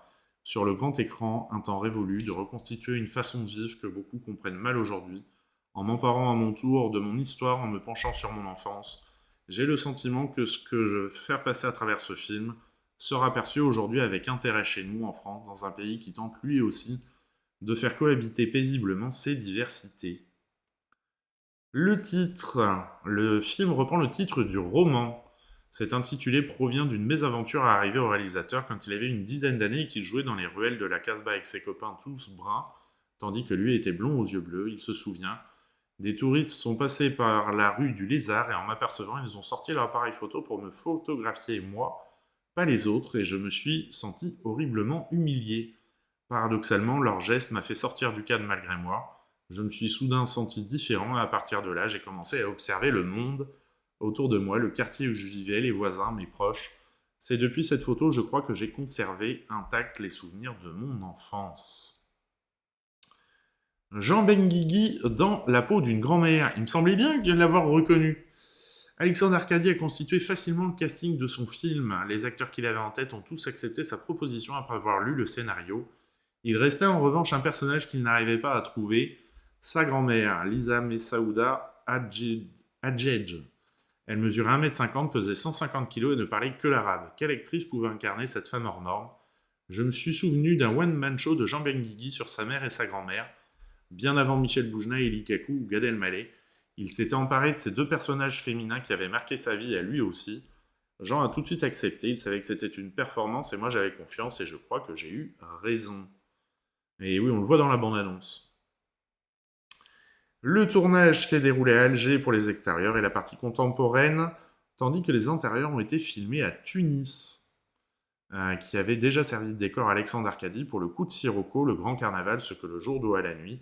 sur le grand écran un temps révolu, de reconstituer une façon de vivre que beaucoup comprennent mal aujourd'hui, en m'emparant à mon tour de mon histoire, en me penchant sur mon enfance. J'ai le sentiment que ce que je veux faire passer à travers ce film sera perçu aujourd'hui avec intérêt chez nous, en France, dans un pays qui tente lui aussi de faire cohabiter paisiblement ces diversités. Le titre. Le film reprend le titre du roman. Cet intitulé provient d'une mésaventure arrivée au réalisateur quand il avait une dizaine d'années et qu'il jouait dans les ruelles de la Casbah avec ses copains tous bruns, tandis que lui était blond aux yeux bleus. Il se souvient. Des touristes sont passés par la rue du Lézard et en m'apercevant, ils ont sorti leur appareil photo pour me photographier moi, pas les autres, et je me suis senti horriblement humilié. Paradoxalement, leur geste m'a fait sortir du cadre malgré moi. Je me suis soudain senti différent et à partir de là, j'ai commencé à observer le monde autour de moi, le quartier où je vivais, les voisins, mes proches. C'est depuis cette photo, je crois, que j'ai conservé intacts les souvenirs de mon enfance. Jean Benguigui dans la peau d'une grand-mère. Il me semblait bien l'avoir reconnu. Alexandre Arcadi a constitué facilement le casting de son film. Les acteurs qu'il avait en tête ont tous accepté sa proposition après avoir lu le scénario. Il restait en revanche un personnage qu'il n'arrivait pas à trouver, sa grand-mère, Lisa Messaouda Hadjedj. Elle mesurait 1m50, pesait 150 kg et ne parlait que l'arabe. Quelle actrice pouvait incarner cette femme hors norme ? Je me suis souvenu d'un one-man show de Jean Benguigui sur sa mère et sa grand-mère, bien avant Michel Boujna, Elie Kakou ou Gad Elmaleh. Il s'était emparé de ces deux personnages féminins qui avaient marqué sa vie à lui aussi. Jean a tout de suite accepté, il savait que c'était une performance et moi j'avais confiance et je crois que j'ai eu raison. Et oui, on le voit dans la bande-annonce. Le tournage s'est déroulé à Alger pour les extérieurs et la partie contemporaine, tandis que les intérieurs ont été filmés à Tunis, qui avait déjà servi de décor à Alexandre Arcadi pour le coup de Sirocco, le grand carnaval, ce que le jour doit à la nuit.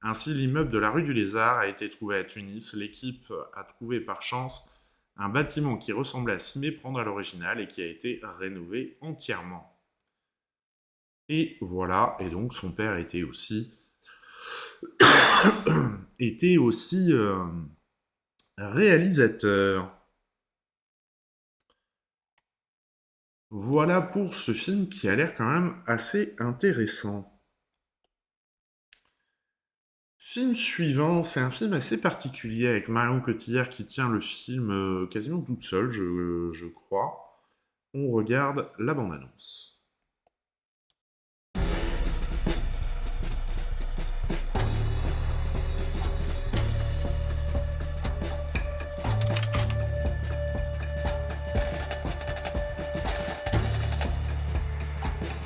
Ainsi, l'immeuble de la rue du Lézard a été trouvé à Tunis. L'équipe a trouvé par chance un bâtiment qui ressemblait à s'y méprendre à l'original et qui a été rénové entièrement. Et voilà, et donc son père était aussi réalisateur. Voilà pour ce film qui a l'air quand même assez intéressant. Film suivant, c'est un film assez particulier avec Marion Cotillard qui tient le film quasiment toute seule, je crois. On regarde la bande-annonce.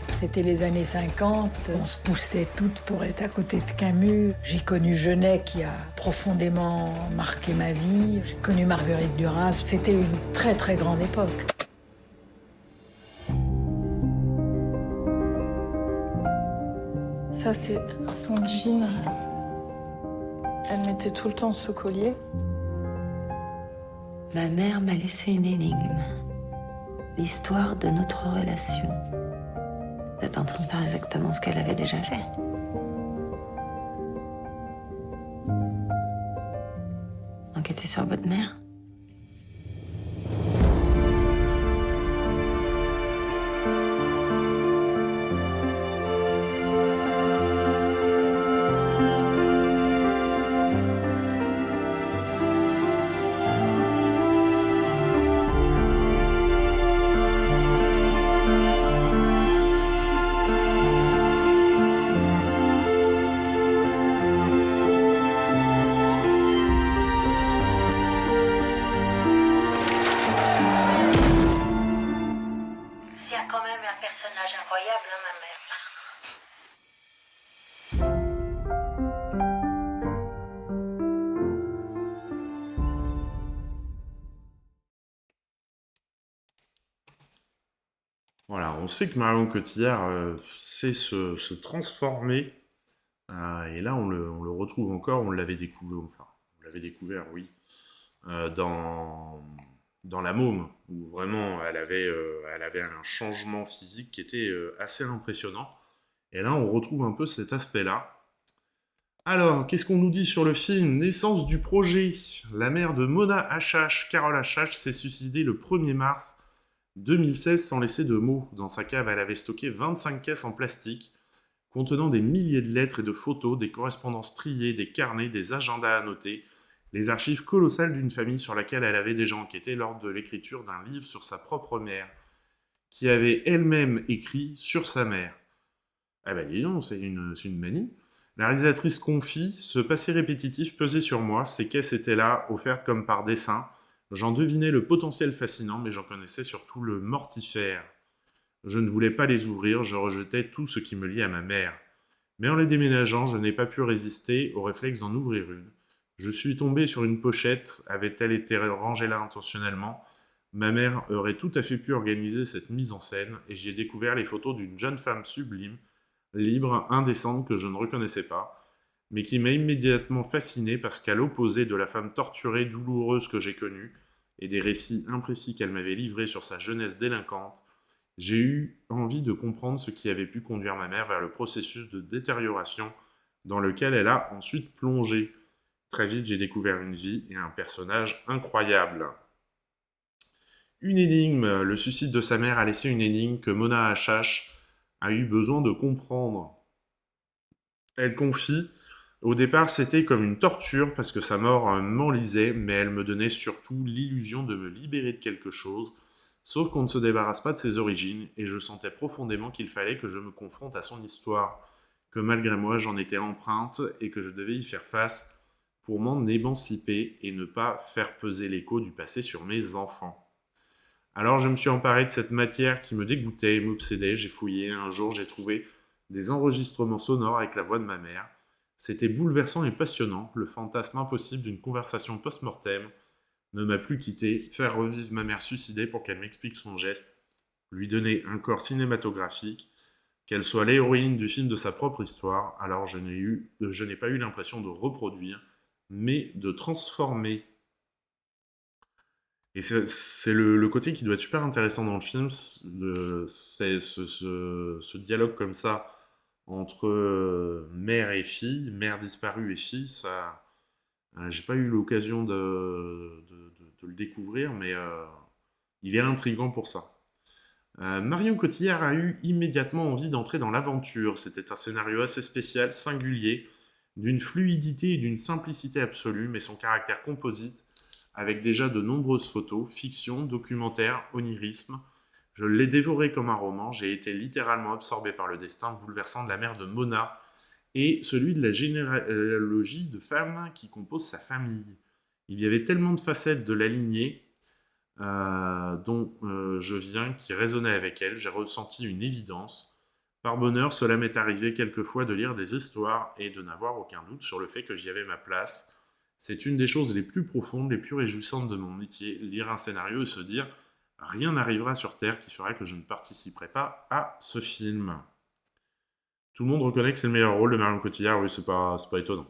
C'était les années 50, on se poussait toutes pour être à côté de Camus. J'ai connu Genet qui a profondément marqué ma vie. J'ai connu Marguerite Duras. C'était une très très grande époque. Ça, c'est son jean. Elle mettait tout le temps ce collier. Ma mère m'a laissé une énigme. L'histoire de notre relation. Vous êtes en train de faire exactement ce qu'elle avait déjà fait. Enquêter sur votre mère. quand même un personnage incroyable, hein, ma mère. Voilà, on sait que Marion Cotillard sait se transformer. Et là, on le retrouve encore, on l'avait découvert, oui, dans La Môme, où vraiment elle avait un changement physique qui était assez impressionnant. Et là, on retrouve un peu cet aspect-là. Alors, qu'est-ce qu'on nous dit sur le film? Naissance du projet. La mère de Mona Achache, Carole Achache, s'est suicidée le 1er mars 2016 sans laisser de mots. Dans sa cave, elle avait stocké 25 caisses en plastique contenant des milliers de lettres et de photos, des correspondances triées, des carnets, des agendas annotés, les archives colossales d'une famille sur laquelle elle avait déjà enquêté lors de l'écriture d'un livre sur sa propre mère, qui avait elle-même écrit sur sa mère. Ah bah dis donc, c'est une manie. La réalisatrice confie, ce passé répétitif pesait sur moi, ces caisses étaient là, offertes comme par dessein. J'en devinais le potentiel fascinant, mais j'en connaissais surtout le mortifère. Je ne voulais pas les ouvrir, je rejetais tout ce qui me liait à ma mère. Mais en les déménageant, je n'ai pas pu résister au réflexe d'en ouvrir une. Je suis tombé sur une pochette, avait-elle été rangée là intentionnellement? Ma mère aurait tout à fait pu organiser cette mise en scène, et j'y ai découvert les photos d'une jeune femme sublime, libre, indécente que je ne reconnaissais pas, mais qui m'a immédiatement fasciné parce qu'à l'opposé de la femme torturée, douloureuse que j'ai connue, et des récits imprécis qu'elle m'avait livrés sur sa jeunesse délinquante, j'ai eu envie de comprendre ce qui avait pu conduire ma mère vers le processus de détérioration dans lequel elle a ensuite plongé. Très vite, j'ai découvert une vie et un personnage incroyable. Une énigme. Le suicide de sa mère a laissé une énigme que Mona Achache a eu besoin de comprendre. Elle confie, au départ c'était comme une torture parce que sa mort m'enlisait, mais elle me donnait surtout l'illusion de me libérer de quelque chose, sauf qu'on ne se débarrasse pas de ses origines, et je sentais profondément qu'il fallait que je me confronte à son histoire, que malgré moi j'en étais empreinte et que je devais y faire face pour m'en émanciper et ne pas faire peser l'écho du passé sur mes enfants. Alors je me suis emparé de cette matière qui me dégoûtait et m'obsédait, j'ai fouillé, un jour j'ai trouvé des enregistrements sonores avec la voix de ma mère. C'était bouleversant et passionnant, le fantasme impossible d'une conversation post-mortem ne m'a plus quitté, faire revivre ma mère suicidée pour qu'elle m'explique son geste, lui donner un corps cinématographique, qu'elle soit l'héroïne du film de sa propre histoire, alors je n'ai pas eu l'impression de reproduire, mais de transformer. Et c'est le côté qui doit être super intéressant dans le film, c'est ce dialogue comme ça entre mère et fille, mère disparue et fille, ça... j'ai pas eu l'occasion de le découvrir, mais il est intriguant pour ça. Marion Cotillard a eu immédiatement envie d'entrer dans l'aventure. C'était un scénario assez spécial, singulier, d'une fluidité et d'une simplicité absolue, mais son caractère composite, avec déjà de nombreuses photos, fiction, documentaire, onirisme. Je l'ai dévoré comme un roman, j'ai été littéralement absorbé par le destin bouleversant de la mère de Mona, et celui de la généalogie de femmes qui composent sa famille. Il y avait tellement de facettes de la lignée dont je viens qui résonnaient avec elle, j'ai ressenti une évidence. Par bonheur, cela m'est arrivé quelquefois de lire des histoires et de n'avoir aucun doute sur le fait que j'y avais ma place. C'est une des choses les plus profondes, les plus réjouissantes de mon métier, lire un scénario et se dire « rien n'arrivera sur Terre qui fera que je ne participerai pas à ce film ». Tout le monde reconnaît que c'est le meilleur rôle de Marion Cotillard, oui, c'est pas étonnant.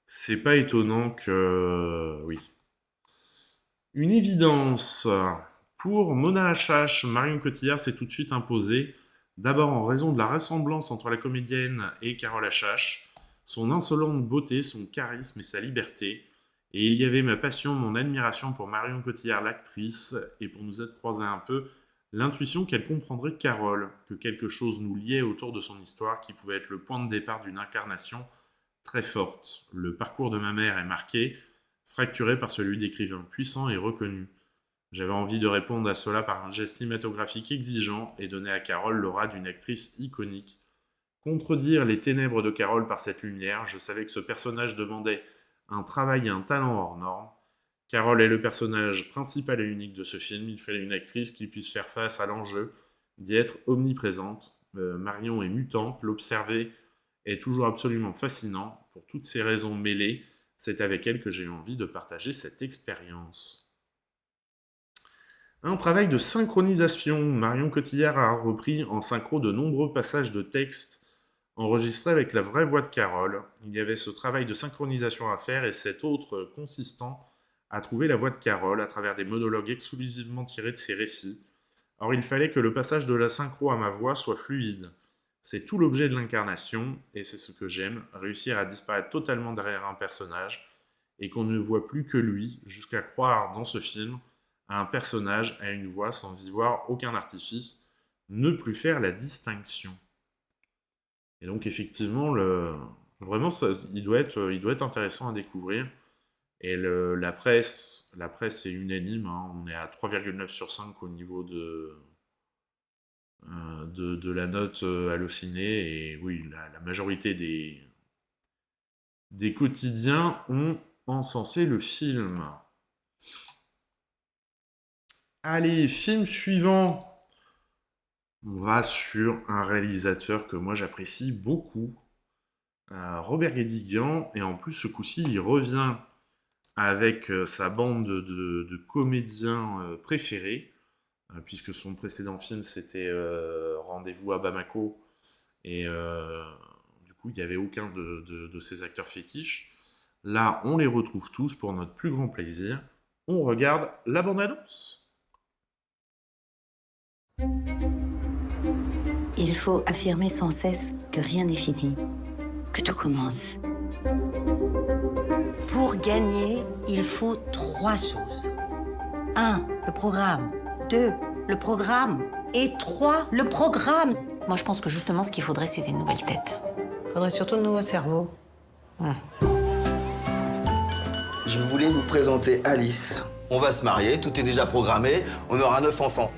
C'est pas étonnant que... oui. Une évidence. Pour Mona Achache, Marion Cotillard s'est tout de suite imposée, d'abord en raison de la ressemblance entre la comédienne et Carole Achache, son insolente beauté, son charisme et sa liberté, et il y avait ma passion, mon admiration pour Marion Cotillard l'actrice, et pour nous être croisés un peu, l'intuition qu'elle comprendrait Carole, que quelque chose nous liait autour de son histoire qui pouvait être le point de départ d'une incarnation très forte. Le parcours de ma mère est marqué, fracturé par celui d'écrivain puissant et reconnu. J'avais envie de répondre à cela par un geste cinématographique exigeant et donner à Carole l'aura d'une actrice iconique. Contredire les ténèbres de Carole par cette lumière, je savais que ce personnage demandait un travail et un talent hors norme. Carole est le personnage principal et unique de ce film. Il fallait une actrice qui puisse faire face à l'enjeu d'y être omniprésente. Marion est mutante, l'observer est toujours absolument fascinant. Pour toutes ces raisons mêlées, c'est avec elle que j'ai eu envie de partager cette expérience. Un travail de synchronisation. Marion Cotillard a repris en synchro de nombreux passages de texte enregistrés avec la vraie voix de Carole. Il y avait ce travail de synchronisation à faire et cet autre consistant à trouver la voix de Carole à travers des monologues exclusivement tirés de ses récits. Or, il fallait que le passage de la synchro à ma voix soit fluide. C'est tout l'objet de l'incarnation, et c'est ce que j'aime, réussir à disparaître totalement derrière un personnage, et qu'on ne voit plus que lui, jusqu'à croire dans ce film à un personnage, à une voix, sans y voir aucun artifice, ne plus faire la distinction. Et donc, effectivement, vraiment, il doit être intéressant à découvrir. Et la presse est unanime, hein. On est à 3,9 sur 5 au niveau de la note Allociné, et oui, la majorité des quotidiens ont encensé le film. Allez, film suivant. On va sur un réalisateur que moi j'apprécie beaucoup, Robert Guédiguian, et en plus ce coup-ci il revient avec sa bande de comédiens préférés, puisque son précédent film c'était Rendez-vous à Bamako, et du coup il n'y avait aucun de ses acteurs fétiches. Là on les retrouve tous pour notre plus grand plaisir. On regarde la bande-annonce. Il faut affirmer sans cesse que rien n'est fini, que tout commence. Pour gagner, il faut 3 choses. 1, le programme. 2, le programme. Et 3, le programme. Moi, je pense que justement, ce qu'il faudrait, c'est des nouvelles têtes. Faudrait surtout de nouveaux cerveaux. Je voulais vous présenter Alice. On va se marier, tout est déjà programmé, on aura 9 enfants.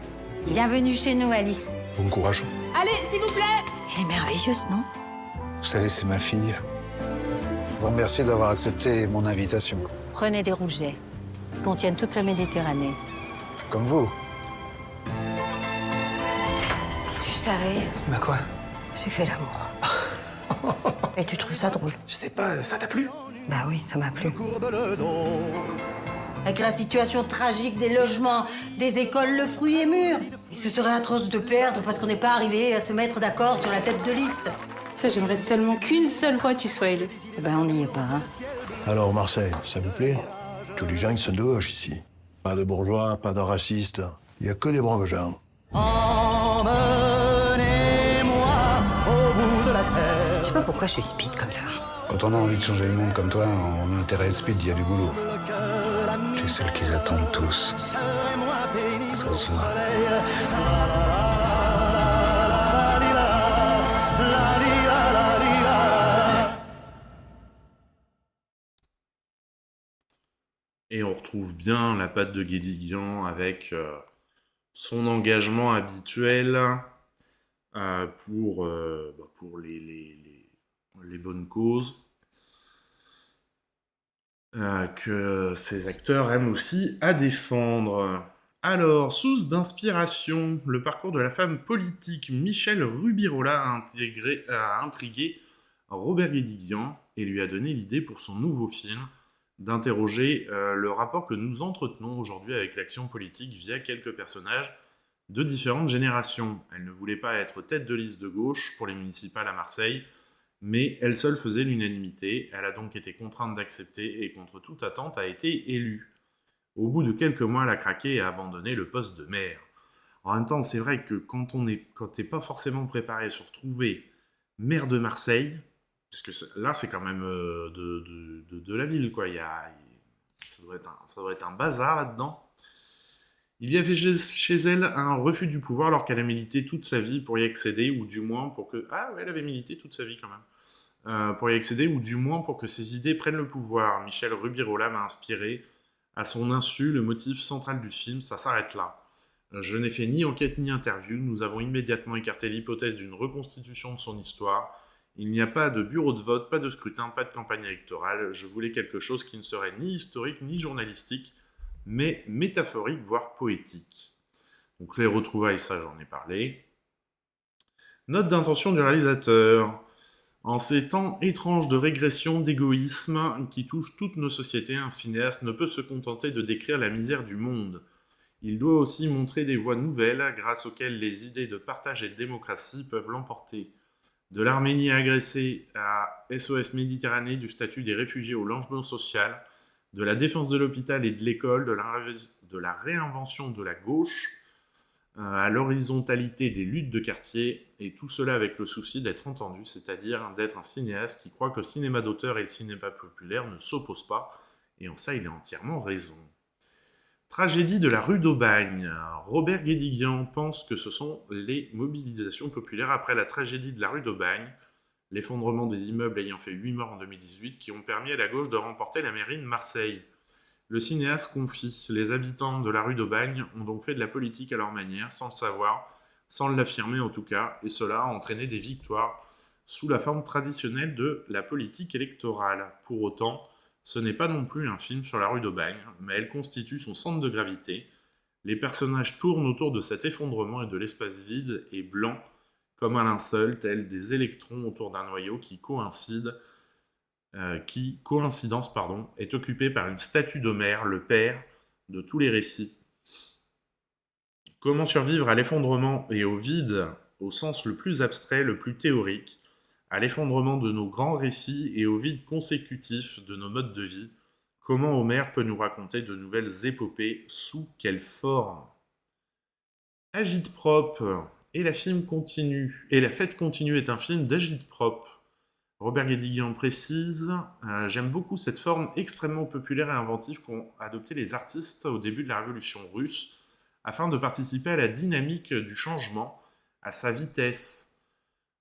Bienvenue chez nous, Alice. Bon courage. Allez, s'il vous plaît. Elle est merveilleuse, non? Vous savez, c'est ma fille. Je vous remercie d'avoir accepté mon invitation. Prenez des rougets. Ils contiennent toute la Méditerranée. Comme vous. Si tu savais... Bah quoi? J'ai fait l'amour. Et tu trouves ça drôle? Je sais pas, ça t'a plu? Bah oui, ça m'a plu. Avec la situation tragique des logements, des écoles, le fruit est mûr. Et ce serait atroce de perdre parce qu'on n'est pas arrivé à se mettre d'accord sur la tête de liste. Ça, j'aimerais tellement qu'une seule fois tu sois élu. Eh ben, on n'y est pas, hein. Alors, Marseille, ça vous plaît? Tous les gens, ils sont de gauche ici. Pas de bourgeois, pas de racistes. Il y a que des braves gens. Emmenez-moi au bout de la terre. Je sais pas pourquoi je suis speed comme ça. Quand on a envie de changer le monde comme toi, on a intérêt à être speed, il y a du boulot. Tu es celle qu'ils attendent tous. Ça se voit. Et on retrouve bien la patte de Guédiguian avec son engagement habituel pour les bonnes causes. Que ces acteurs aiment aussi à défendre. Alors, source d'inspiration, le parcours de la femme politique Michèle Rubirola a intrigué Robert Guédiguian et lui a donné l'idée pour son nouveau film d'interroger le rapport que nous entretenons aujourd'hui avec l'action politique via quelques personnages de différentes générations. Elle ne voulait pas être tête de liste de gauche pour les municipales à Marseille, mais elle seule faisait l'unanimité. Elle a donc été contrainte d'accepter et contre toute attente a été élue. Au bout de quelques mois, elle a craqué et a abandonné le poste de maire. En même temps, c'est vrai que quand t'es pas forcément préparé à se retrouver maire de Marseille, parce que là c'est quand même de la ville, quoi. Ça doit être un bazar là-dedans. Il y avait chez elle un refus du pouvoir alors qu'elle a milité toute sa vie pour y accéder, ou du moins pour que... Ah ouais, elle avait milité toute sa vie quand même. Pour y accéder, ou du moins pour que ses idées prennent le pouvoir. Michèle Rubirola m'a inspiré. À son insu, le motif central du film, ça s'arrête là. Je n'ai fait ni enquête ni interview. Nous avons immédiatement écarté l'hypothèse d'une reconstitution de son histoire. Il n'y a pas de bureau de vote, pas de scrutin, pas de campagne électorale. Je voulais quelque chose qui ne serait ni historique ni journalistique, mais métaphorique, voire poétique. Donc les retrouvailles, ça j'en ai parlé. Note d'intention du réalisateur. En ces temps étranges de régression, d'égoïsme qui touchent toutes nos sociétés, un cinéaste ne peut se contenter de décrire la misère du monde. Il doit aussi montrer des voies nouvelles grâce auxquelles les idées de partage et de démocratie peuvent l'emporter. De l'Arménie agressée à SOS Méditerranée, du statut des réfugiés au logement social, de la défense de l'hôpital et de l'école, de la réinvention de la gauche, à l'horizontalité des luttes de quartier, et tout cela avec le souci d'être entendu, c'est-à-dire d'être un cinéaste qui croit que le cinéma d'auteur et le cinéma populaire ne s'opposent pas, et en ça il a entièrement raison. Tragédie de la rue d'Aubagne. Robert Guédiguian pense que ce sont les mobilisations populaires après la tragédie de la rue d'Aubagne, l'effondrement des immeubles ayant fait 8 morts en 2018, qui ont permis à la gauche de remporter la mairie de Marseille. Le cinéaste confie, les habitants de la rue d'Aubagne ont donc fait de la politique à leur manière, sans le savoir, sans l'affirmer en tout cas, et cela a entraîné des victoires sous la forme traditionnelle de la politique électorale. Pour autant, ce n'est pas non plus un film sur la rue d'Aubagne, mais elle constitue son centre de gravité. Les personnages tournent autour de cet effondrement et de l'espace vide et blanc, comme un linceul, tels des électrons autour d'un noyau qui coïncidence, est occupé par une statue d'Homère, le père de tous les récits. Comment survivre à l'effondrement et au vide, au sens le plus abstrait, le plus théorique, à l'effondrement de nos grands récits et au vide consécutif de nos modes de vie, comment Homère peut nous raconter de nouvelles épopées, sous quelle forme? Agitprop et la fête continue est un film d'agitprop. Robert Guédiguian précise « J'aime beaucoup cette forme extrêmement populaire et inventive qu'ont adopté les artistes au début de la Révolution russe afin de participer à la dynamique du changement, à sa vitesse.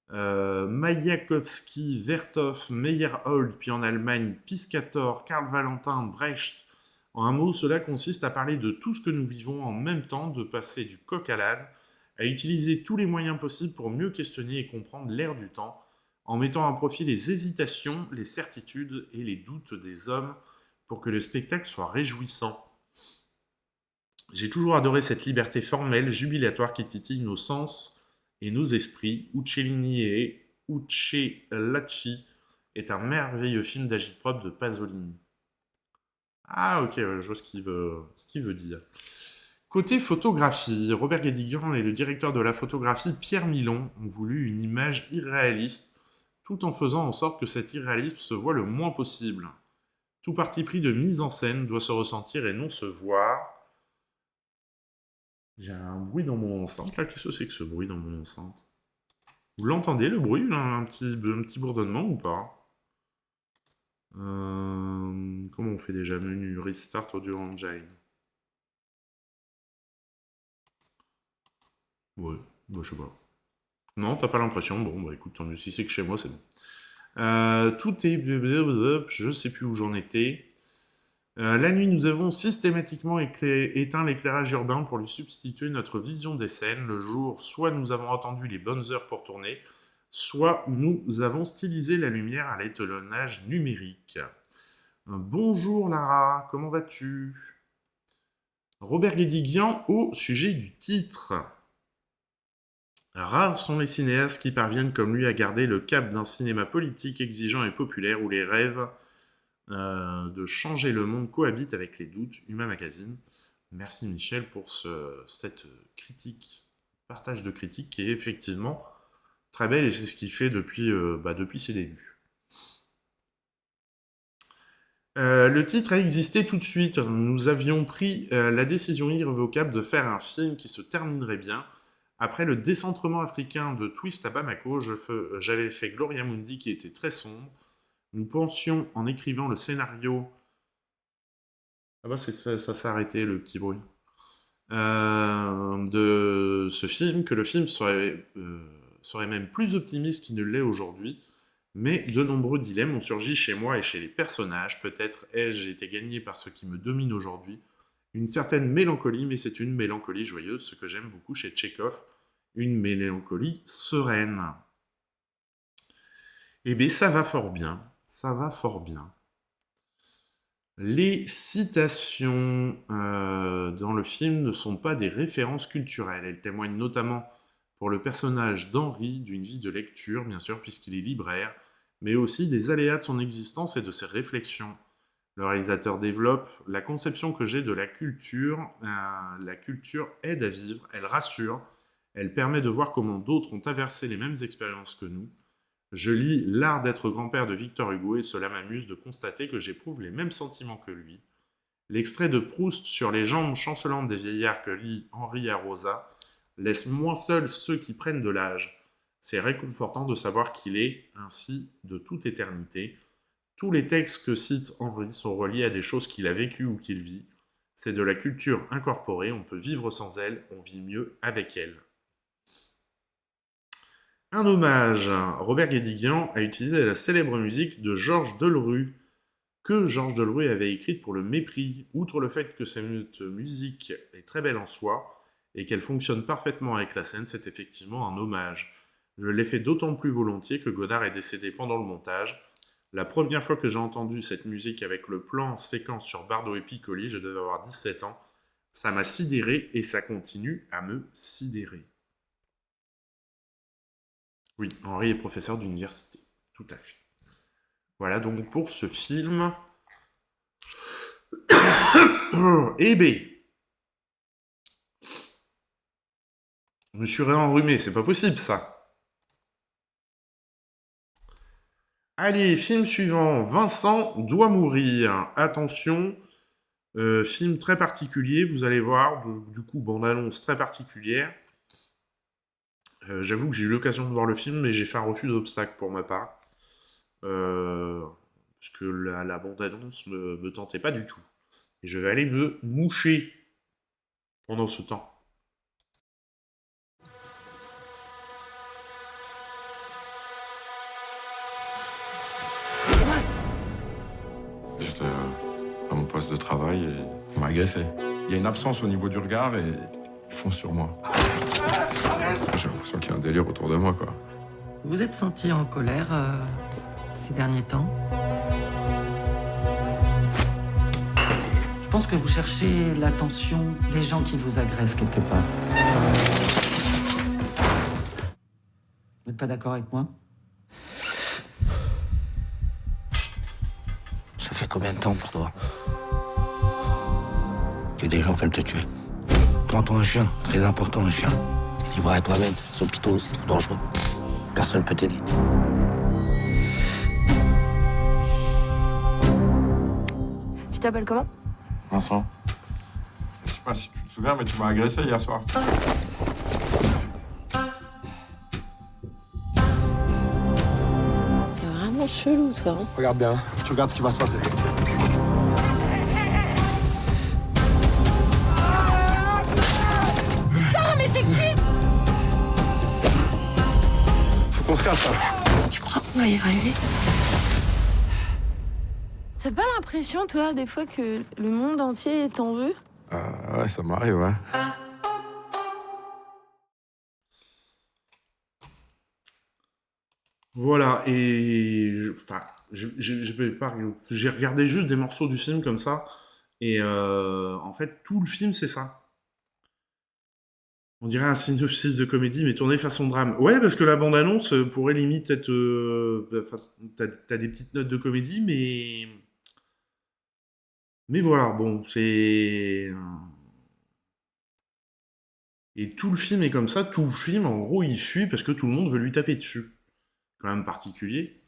Mayakovsky, Vertov, Meyerhold, puis en Allemagne, Piscator, Karl Valentin, Brecht. En un mot, cela consiste à parler de tout ce que nous vivons en même temps, de passer du coq à l'âne, à utiliser tous les moyens possibles pour mieux questionner et comprendre l'air du temps, en mettant à profit les hésitations, les certitudes et les doutes des hommes pour que le spectacle soit réjouissant. J'ai toujours adoré cette liberté formelle, jubilatoire qui titille nos sens et nos esprits. Uccellini Uccellacci est un merveilleux film d'agitprop de Pasolini. Ah ok, je vois ce qu'il veut dire. Côté photographie, Robert Guédiguian et le directeur de la photographie Pierre Milon ont voulu une image irréaliste, tout en faisant en sorte que cet irréalisme se voit le moins possible. Tout parti pris de mise en scène doit se ressentir et non se voir. J'ai un bruit dans mon enceinte, là, qu'est-ce que c'est que ce bruit dans mon enceinte? Vous l'entendez, le bruit, là, un petit bourdonnement ou pas? Comment on fait déjà? Menu, Restart Audio Engine. Ouais, bah, je sais pas. Non, t'as pas l'impression? Bon, bah écoute, tant mieux, si c'est que chez moi, c'est bon. Tout est... Je sais plus où j'en étais. La nuit, nous avons systématiquement éteint l'éclairage urbain pour lui substituer notre vision des scènes. Le jour, soit nous avons attendu les bonnes heures pour tourner, soit nous avons stylisé la lumière à l'étalonnage numérique. Bonjour Lara, comment vas-tu? Robert Guédiguian au sujet du titre. Rares sont les cinéastes qui parviennent comme lui à garder le cap d'un cinéma politique exigeant et populaire où les rêves de changer le monde cohabitent avec les doutes. Humain Magazine. Merci Michel pour cette critique, partage de critique qui est effectivement très belle et c'est ce qu'il fait depuis ses débuts. Le titre a existé tout de suite. Nous avions pris la décision irrévocable de faire un film qui se terminerait bien. Après le décentrement africain de Twist à Bamako, j'avais fait Gloria Mundi qui était très sombre. Nous pensions, en écrivant le scénario... Ah bah ça s'est arrêté, le petit bruit. De ce film, que le film serait même plus optimiste qu'il ne l'est aujourd'hui. Mais de nombreux dilemmes ont surgi chez moi et chez les personnages. Peut-être ai-je été gagné par ce qui me domine aujourd'hui. Une certaine mélancolie, mais c'est une mélancolie joyeuse, ce que j'aime beaucoup chez Tchekhov. Une mélancolie sereine. Eh bien, ça va fort bien. Ça va fort bien. Les citations dans le film ne sont pas des références culturelles. Elles témoignent notamment pour le personnage d'Henri d'une vie de lecture, bien sûr, puisqu'il est libraire, mais aussi des aléas de son existence et de ses réflexions. Le réalisateur développe la conception que j'ai de la culture. La culture aide à vivre, elle rassure, elle permet de voir comment d'autres ont traversé les mêmes expériences que nous. Je lis L'art d'être grand-père de Victor Hugo et cela m'amuse de constater que j'éprouve les mêmes sentiments que lui. L'extrait de Proust sur les jambes chancelantes des vieillards que lit Henri Arrosa laisse moins seuls ceux qui prennent de l'âge. C'est réconfortant de savoir qu'il est ainsi de toute éternité. Tous les textes que cite Henri sont reliés à des choses qu'il a vécues ou qu'il vit. C'est de la culture incorporée, on peut vivre sans elle, on vit mieux avec elle. Un hommage. Robert Guédiguian a utilisé la célèbre musique de Georges Delerue, que Georges Delerue avait écrite pour le mépris. Outre le fait que cette musique est très belle en soi et qu'elle fonctionne parfaitement avec la scène, c'est effectivement un hommage. Je l'ai fait d'autant plus volontiers que Godard est décédé pendant le montage. La première fois que j'ai entendu cette musique avec le plan séquence sur Bardot et Piccoli, je devais avoir 17 ans. Ça m'a sidéré et ça continue à me sidérer. Oui, Henri est professeur d'université, tout à fait. Voilà donc pour ce film. Eh B. Je me suis réenrhumé, c'est pas possible ça. Allez, film suivant. Vincent doit mourir. Attention, film très particulier, vous allez voir. Du coup, bande-annonce très particulière. J'avoue que j'ai eu l'occasion de voir le film, mais j'ai fait un refus d'obstacle pour ma part. Parce que la bande-annonce me tentait pas du tout. Et je vais aller me moucher pendant ce temps. J'étais à mon poste de travail et on m'a agressé. Il y a une absence au niveau du regard et ils foncent sur moi. J'ai l'impression qu'il y a un délire autour de moi, quoi. Vous êtes senti en colère ces derniers temps? Je pense que vous cherchez l'attention des gens qui vous agressent quelque part. Vous n'êtes pas d'accord avec moi? Ça fait combien de temps pour toi que des gens veulent te tuer? Prends-toi un chien, très important un chien. T'es livré à toi-même, son piton, c'est trop dangereux. Personne ne peut t'aider. Tu t'appelles comment? Vincent. Je sais pas si tu te souviens, mais tu m'as agressé hier soir. T'es vraiment chelou, toi. Hein. Regarde bien, tu regardes ce qui va se passer. Putain, mais t'es qui? Faut qu'on se casse, là. Tu crois qu'on va y arriver? T'as pas l'impression, toi, des fois, que le monde entier t'en veut? Ouais, ça m'arrive, ouais. Voilà, et j'ai regardé juste des morceaux du film comme ça, et en fait, tout le film, c'est ça. On dirait un synopsis de comédie, mais tourné façon drame. Ouais, parce que la bande-annonce pourrait limite être... t'as des petites notes de comédie, mais... Mais voilà, bon, c'est... Et tout le film est comme ça, tout le film, en gros, il fuit parce que tout le monde veut lui taper dessus. Quand même particulier.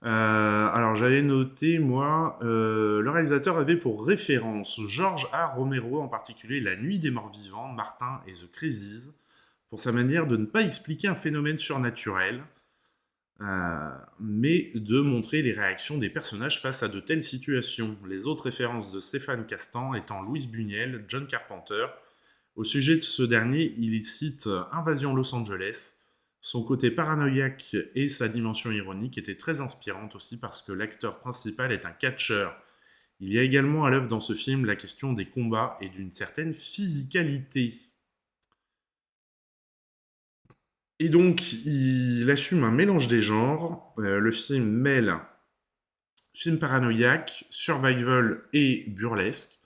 Alors, j'avais noté, moi, le réalisateur avait pour référence George A. Romero, en particulier La Nuit des Morts Vivants, Martin et The Crazies, pour sa manière de ne pas expliquer un phénomène surnaturel, mais de montrer les réactions des personnages face à de telles situations. Les autres références de Stéphane Castan étant Louis Buñuel, John Carpenter. Au sujet de ce dernier, il cite Invasion Los Angeles. Son côté paranoïaque et sa dimension ironique étaient très inspirantes aussi parce que l'acteur principal est un catcheur. Il y a également à l'œuvre dans ce film la question des combats et d'une certaine physicalité. Et donc, il assume un mélange des genres. Le film mêle Film paranoïaque, survival et burlesque.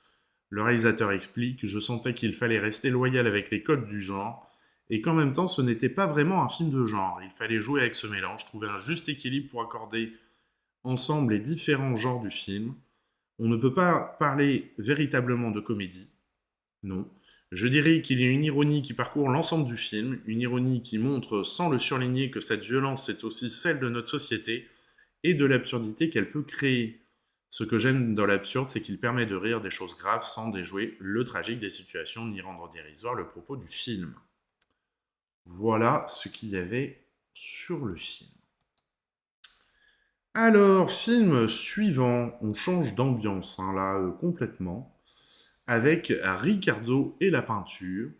Le réalisateur explique « Je sentais qu'il fallait rester loyal avec les codes du genre, et qu'en même temps, ce n'était pas vraiment un film de genre. Il fallait jouer avec ce mélange, trouver un juste équilibre pour accorder ensemble les différents genres du film. On ne peut pas parler véritablement de comédie. Non. Je dirais qu'il y a une ironie qui parcourt l'ensemble du film, une ironie qui montre, sans le surligner, que cette violence est aussi celle de notre société et de l'absurdité qu'elle peut créer. Ce que j'aime dans l'absurde, c'est qu'il permet de rire des choses graves sans déjouer le tragique des situations ni rendre dérisoire le propos du film. » Voilà ce qu'il y avait sur le film. Alors, film suivant, on change d'ambiance, là, complètement, avec Ricardo et la peinture,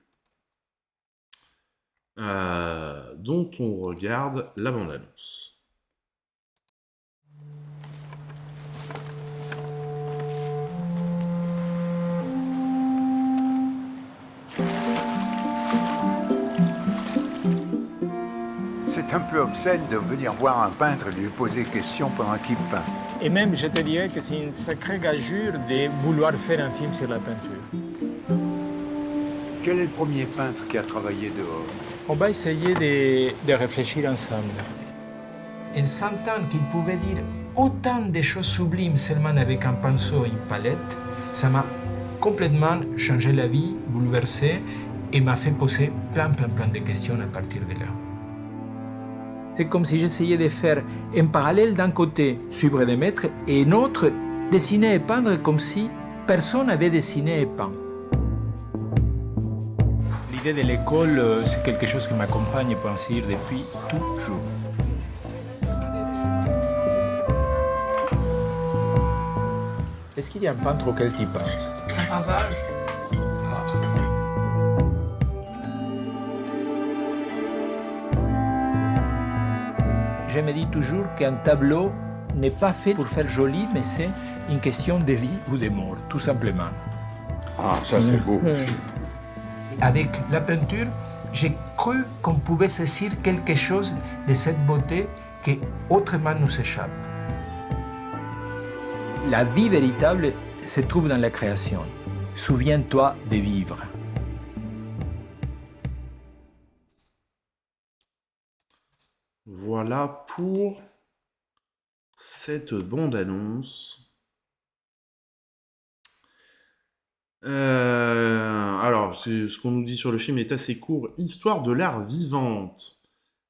dont on regarde la bande-annonce. C'est un peu obscène de venir voir un peintre et lui poser des questions pendant qu'il peint. Et même, je te dirais que c'est une sacrée gageure de vouloir faire un film sur la peinture. Quel est le premier peintre qui a travaillé dehors? On va essayer de réfléchir ensemble. En sentant qu'il pouvait dire autant de choses sublimes seulement avec un pinceau et une palette, ça m'a complètement changé la vie, bouleversé, et m'a fait poser plein de questions à partir de là. C'est comme si j'essayais de faire en parallèle d'un côté suivre des maîtres et un autre dessiner et peindre comme si personne n'avait dessiné et peint. L'idée de l'école, c'est quelque chose qui m'accompagne, pour ainsi dire, depuis toujours. Est-ce qu'il y a un peintre auquel tu penses? Je me dis toujours qu'un tableau n'est pas fait pour faire joli, mais c'est une question de vie ou de mort, tout simplement. Ah, ça c'est beau. Avec la peinture, j'ai cru qu'on pouvait saisir quelque chose de cette beauté qui autrement nous échappe. La vie véritable se trouve dans la création. Souviens-toi de vivre. Voilà pour cette bande-annonce. Alors, ce qu'on nous dit sur le film est assez court. Histoire de l'art vivante.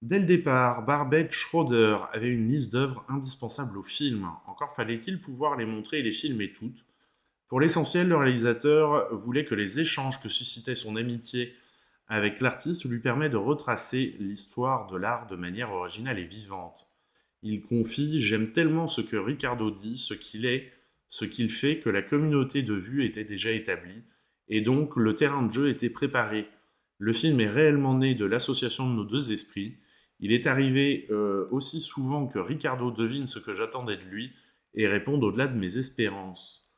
Dès le départ, Barbet Schroeder avait une liste d'œuvres indispensables au film. Encore fallait-il pouvoir les montrer et les filmer toutes. Pour l'essentiel, le réalisateur voulait que les échanges que suscitait son amitié avec l'artiste lui permet de retracer l'histoire de l'art de manière originale et vivante. Il confie « J'aime tellement ce que Ricardo dit, ce qu'il est, ce qu'il fait, que la communauté de vue était déjà établie, et donc le terrain de jeu était préparé. Le film est réellement né de l'association de nos deux esprits. Il est arrivé aussi souvent que Ricardo devine ce que j'attendais de lui et réponde au-delà de mes espérances.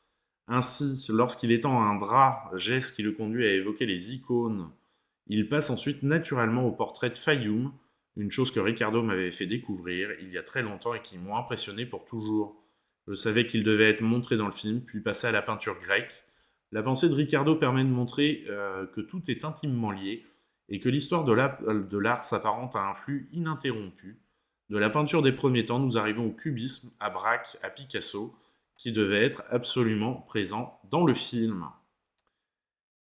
Ainsi, lorsqu'il étend un drap, geste qui le conduit à évoquer les icônes, il passe ensuite naturellement au portrait de Fayoum, une chose que Ricardo m'avait fait découvrir il y a très longtemps et qui m'a impressionné pour toujours. Je savais qu'il devait être montré dans le film, puis passer à la peinture grecque. La pensée de Ricardo permet de montrer que tout est intimement lié et que l'histoire de l'art s'apparente à un flux ininterrompu. De la peinture des premiers temps, nous arrivons au cubisme, à Braque, à Picasso, qui devait être absolument présent dans le film.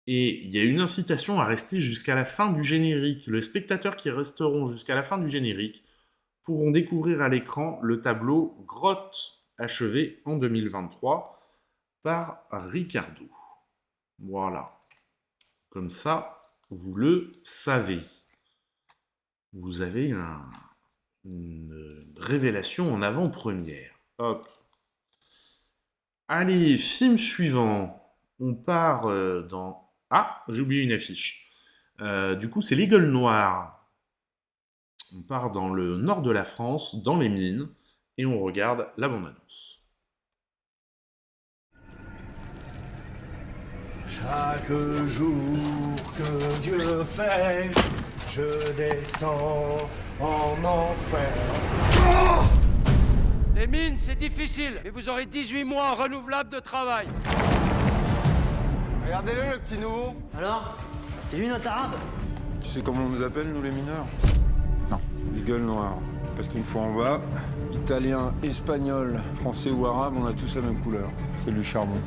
Et il y a une incitation à rester jusqu'à la fin du générique. Les spectateurs qui resteront jusqu'à la fin du générique pourront découvrir à l'écran le tableau Grotte, achevé en 2023 par Ricardo. Voilà. Comme ça, vous le savez. Vous avez une révélation en avant-première. Hop. Allez, film suivant. On part dans... Ah, j'ai oublié une affiche. Du coup, c'est l'Aigle Noir. On part dans le nord de la France, dans les mines, et on regarde la bande-annonce. Chaque jour que Dieu fait, je descends en enfer. Les mines, c'est difficile, mais vous aurez 18 mois renouvelables de travail. Regardez-le, le petit nouveau. Alors, c'est lui notre arabe? Tu sais comment on nous appelle, nous, les mineurs? Non. Les gueules noires. Parce qu'une fois en bas, italien, espagnol, français ou arabe, on a tous la même couleur. C'est du charbon.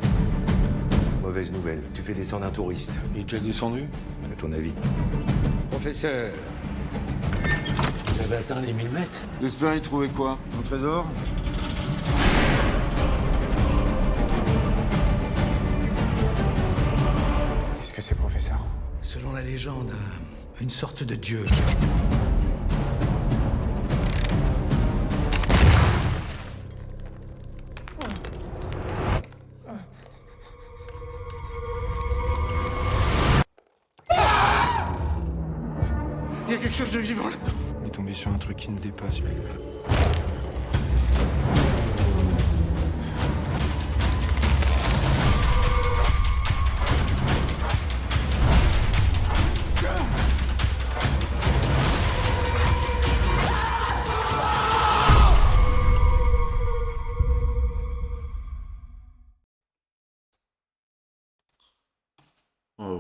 Mauvaise nouvelle, tu fais descendre un touriste. Il est déjà descendu? À ton avis? Professeur, vous avez atteint les 1000 mètres. J'espère y trouver quoi? Un trésor? Qu'est-ce que c'est, professeur? Selon la légende, une sorte de dieu. Il y a quelque chose de vivant là-dedans. On est tombé sur un truc qui nous dépasse, mec.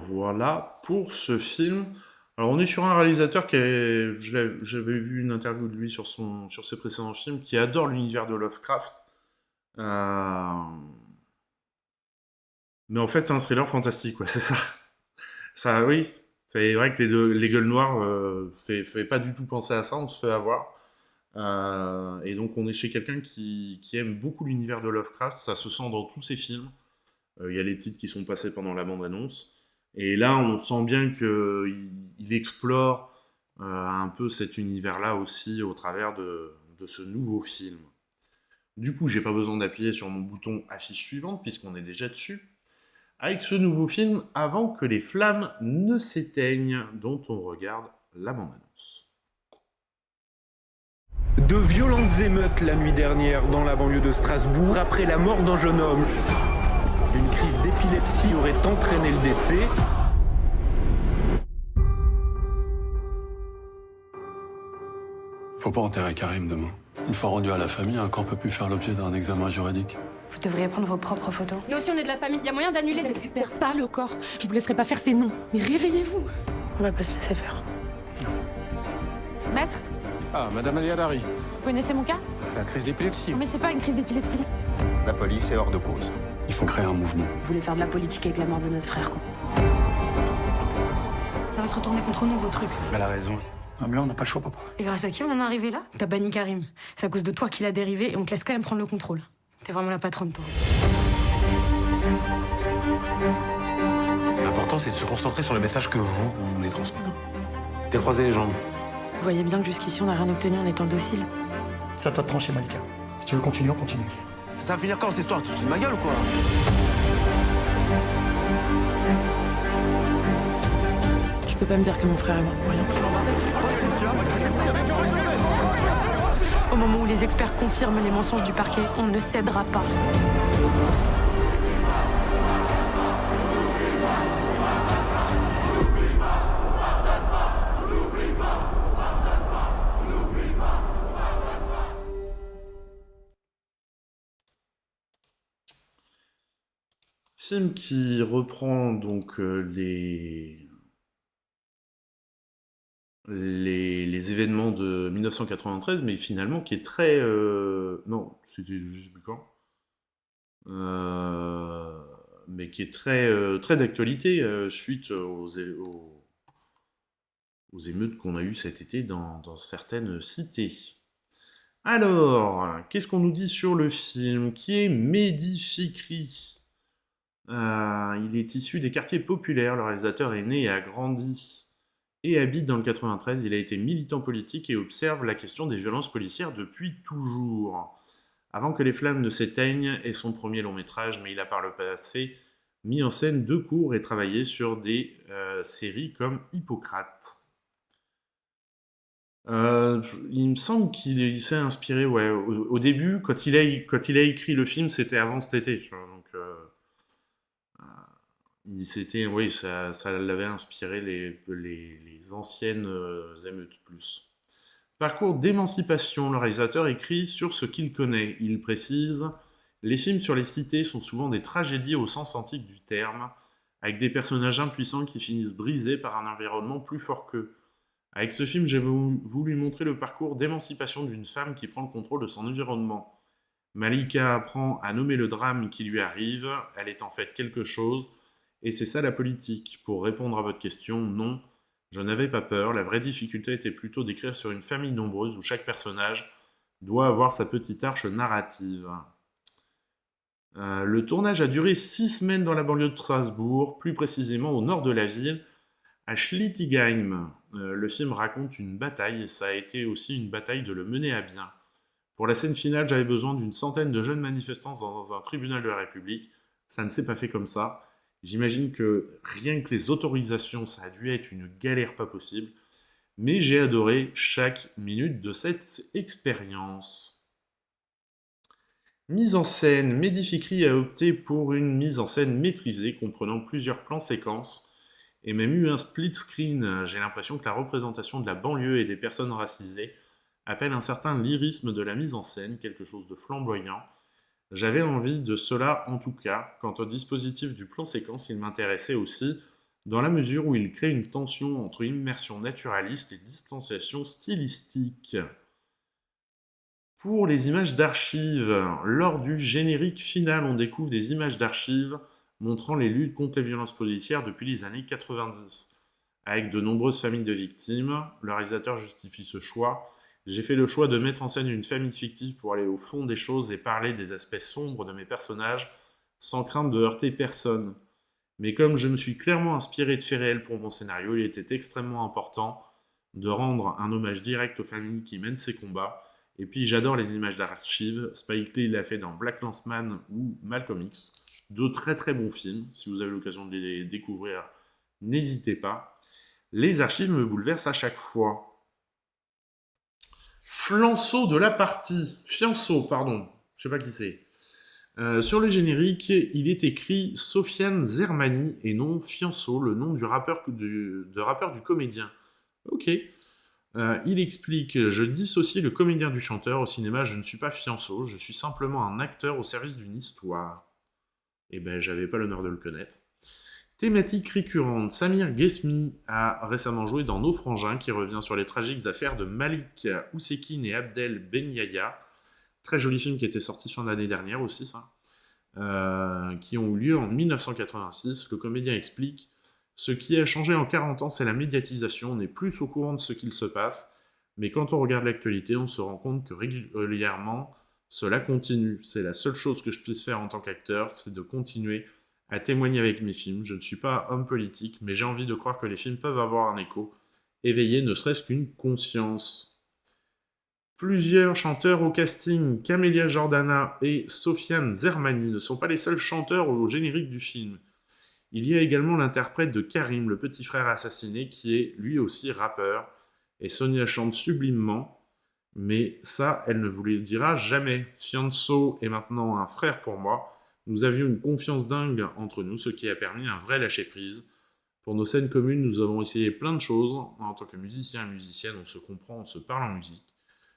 Voilà pour ce film. Alors on est sur un réalisateur qui est, j'avais vu une interview de lui sur ses précédents films, qui adore l'univers de Lovecraft. Mais en fait c'est un thriller fantastique, ouais, c'est ça. Ça, oui, c'est vrai que les gueules noires fait pas du tout penser à ça, on se fait avoir. Et donc on est chez quelqu'un qui aime beaucoup l'univers de Lovecraft, ça se sent dans tous ses films. Il y a les titres qui sont passés pendant la bande-annonce. Et là, on sent bien qu'il explore un peu cet univers-là aussi au travers de ce nouveau film. Du coup, j'ai pas besoin d'appuyer sur mon bouton affiche suivante, puisqu'on est déjà dessus. Avec ce nouveau film, Avant que les flammes ne s'éteignent, dont on regarde la bande-annonce. De violentes émeutes la nuit dernière dans la banlieue de Strasbourg après la mort d'un jeune homme. Une crise d'épilepsie aurait entraîné le décès. Faut pas enterrer Karim demain. Une fois rendu à la famille, un corps peut plus faire l'objet d'un examen juridique. Vous devriez prendre vos propres photos. Nous aussi, on est de la famille. Il y a moyen d'annuler. Ne récupère pas le corps. Je vous laisserai pas faire ces noms. Mais réveillez-vous. On va pas se laisser faire. Maître, Ah, Madame Aliadari. vous connaissez mon cas? La crise d'épilepsie. Mais c'est pas une crise d'épilepsie. La police est hors de cause. Il faut créer un mouvement. Vous voulez faire de la politique avec la mort de notre frère, quoi. Ça va se retourner contre nous, vos trucs. Elle a raison. Ah, mais là, on n'a pas le choix, papa. Et grâce à qui on en est arrivé là? T'as banni Karim. C'est à cause de toi qu'il a dérivé et on te laisse quand même prendre le contrôle. T'es vraiment la patronne, toi. L'important, c'est de se concentrer sur le message que vous voulez transmettre. T'es croisé les jambes. Vous voyez bien que jusqu'ici, on n'a rien obtenu en étant docile. C'est à toi de trancher, Malika. Si tu veux continuer, on continue. Ça va finir quand cette histoire? Tu te fous de ma gueule ou quoi? Tu peux pas me dire que mon frère est mort pour rien. Au moment où les experts confirment les mensonges du parquet, on ne cédera pas. Film qui reprend donc les événements de 1993, mais finalement qui est très... non, c'était je sais plus quand. Mais qui est très d'actualité suite aux émeutes qu'on a eues cet été dans certaines cités. Alors, qu'est-ce qu'on nous dit sur le film? Qui est Mehdi Fikri? Il est issu des quartiers populaires. Le réalisateur est né et a grandi et habite dans le 93. Il a été militant politique et observe la question des violences policières depuis toujours. Avant que les flammes ne s'éteignent est son premier long métrage, mais il a par le passé mis en scène 2 courts et travaillé sur des séries comme Hippocrate. Il me semble qu'il s'est inspiré, ouais, au début, quand il a écrit le film, c'était avant cet été, tu vois, donc oui, ça l'avait inspiré les anciennes émeutes plus. Parcours d'émancipation, le réalisateur écrit sur ce qu'il connaît. Il précise « Les films sur les cités sont souvent des tragédies au sens antique du terme, avec des personnages impuissants qui finissent brisés par un environnement plus fort qu'eux. Avec ce film, j'ai voulu montrer le parcours d'émancipation d'une femme qui prend le contrôle de son environnement. Malika apprend à nommer le drame qui lui arrive, elle est en fait quelque chose, et c'est ça la politique. Pour répondre à votre question, non, je n'avais pas peur, la vraie difficulté était plutôt d'écrire sur une famille nombreuse où chaque personnage doit avoir sa petite arche narrative. Le tournage a duré 6 semaines dans la banlieue de Strasbourg, plus précisément au nord de la ville, à Schlitigheim. Le film raconte une bataille et ça a été aussi une bataille de le mener à bien. Pour la scène finale, j'avais besoin d'une centaine de jeunes manifestants dans un tribunal de la République. Ça ne s'est pas fait comme ça. J'imagine que rien que les autorisations, ça a dû être une galère pas possible. Mais j'ai adoré chaque minute de cette expérience. Mise en scène, Mehdi Fikri a opté pour une mise en scène maîtrisée, comprenant plusieurs plans-séquences, et même eu un split screen. J'ai l'impression que la représentation de la banlieue et des personnes racisées appelle un certain lyrisme de la mise en scène, quelque chose de flamboyant. J'avais envie de cela en tout cas. Quant au dispositif du plan-séquence, il m'intéressait aussi, dans la mesure où il crée une tension entre immersion naturaliste et distanciation stylistique. Pour les images d'archives, lors du générique final, on découvre des images d'archives montrant les luttes contre les violences policières depuis les années 90. Avec de nombreuses familles de victimes, le réalisateur justifie ce choix. J'ai fait le choix de mettre en scène une famille fictive pour aller au fond des choses et parler des aspects sombres de mes personnages, sans crainte de heurter personne. Mais comme je me suis clairement inspiré de faits réels pour mon scénario, il était extrêmement important de rendre un hommage direct aux familles qui mènent ces combats. Et puis j'adore les images d'archives. Spike Lee l'a fait dans Black Landsman ou Malcolm X. Deux très très bons films. Si vous avez l'occasion de les découvrir, n'hésitez pas. Les archives me bouleversent à chaque fois. Fianso de la partie. Fianso, pardon. Je sais pas qui c'est. Sur le générique, il est écrit Sofiane Zermani et non Fianso, le nom du rappeur du comédien. Ok. Il explique « Je dissocie le comédien du chanteur. Au cinéma, je ne suis pas Fianso. Je suis simplement un acteur au service d'une histoire. » Eh ben, j'avais pas l'honneur de le connaître. Thématique récurrente. Samir Ghesmi a récemment joué dans Nos Frangins, qui revient sur les tragiques affaires de Malik Oussekine et Abdel Ben Yahya. Très joli film qui était sorti fin d'année dernière aussi, ça. Qui ont eu lieu en 1986. Le comédien explique « Ce qui a changé en 40 ans, c'est la médiatisation. On est plus au courant de ce qu'il se passe. Mais quand on regarde l'actualité, on se rend compte que régulièrement, cela continue. C'est la seule chose que je puisse faire en tant qu'acteur, c'est de continuer à témoigner avec mes films. Je ne suis pas homme politique, mais j'ai envie de croire que les films peuvent avoir un écho, éveiller ne serait-ce qu'une conscience. » Plusieurs chanteurs au casting, Camélia Jordana et Sofiane Zermani, ne sont pas les seuls chanteurs au générique du film. Il y a également l'interprète de Karim, le petit frère assassiné, qui est lui aussi rappeur, et Sonia chante sublimement, mais ça, elle ne vous le dira jamais. Fianso est maintenant un frère pour moi. Nous avions une confiance dingue entre nous, ce qui a permis un vrai lâcher-prise. Pour nos scènes communes, nous avons essayé plein de choses. En tant que musicien et musicienne, on se comprend, on se parle en musique.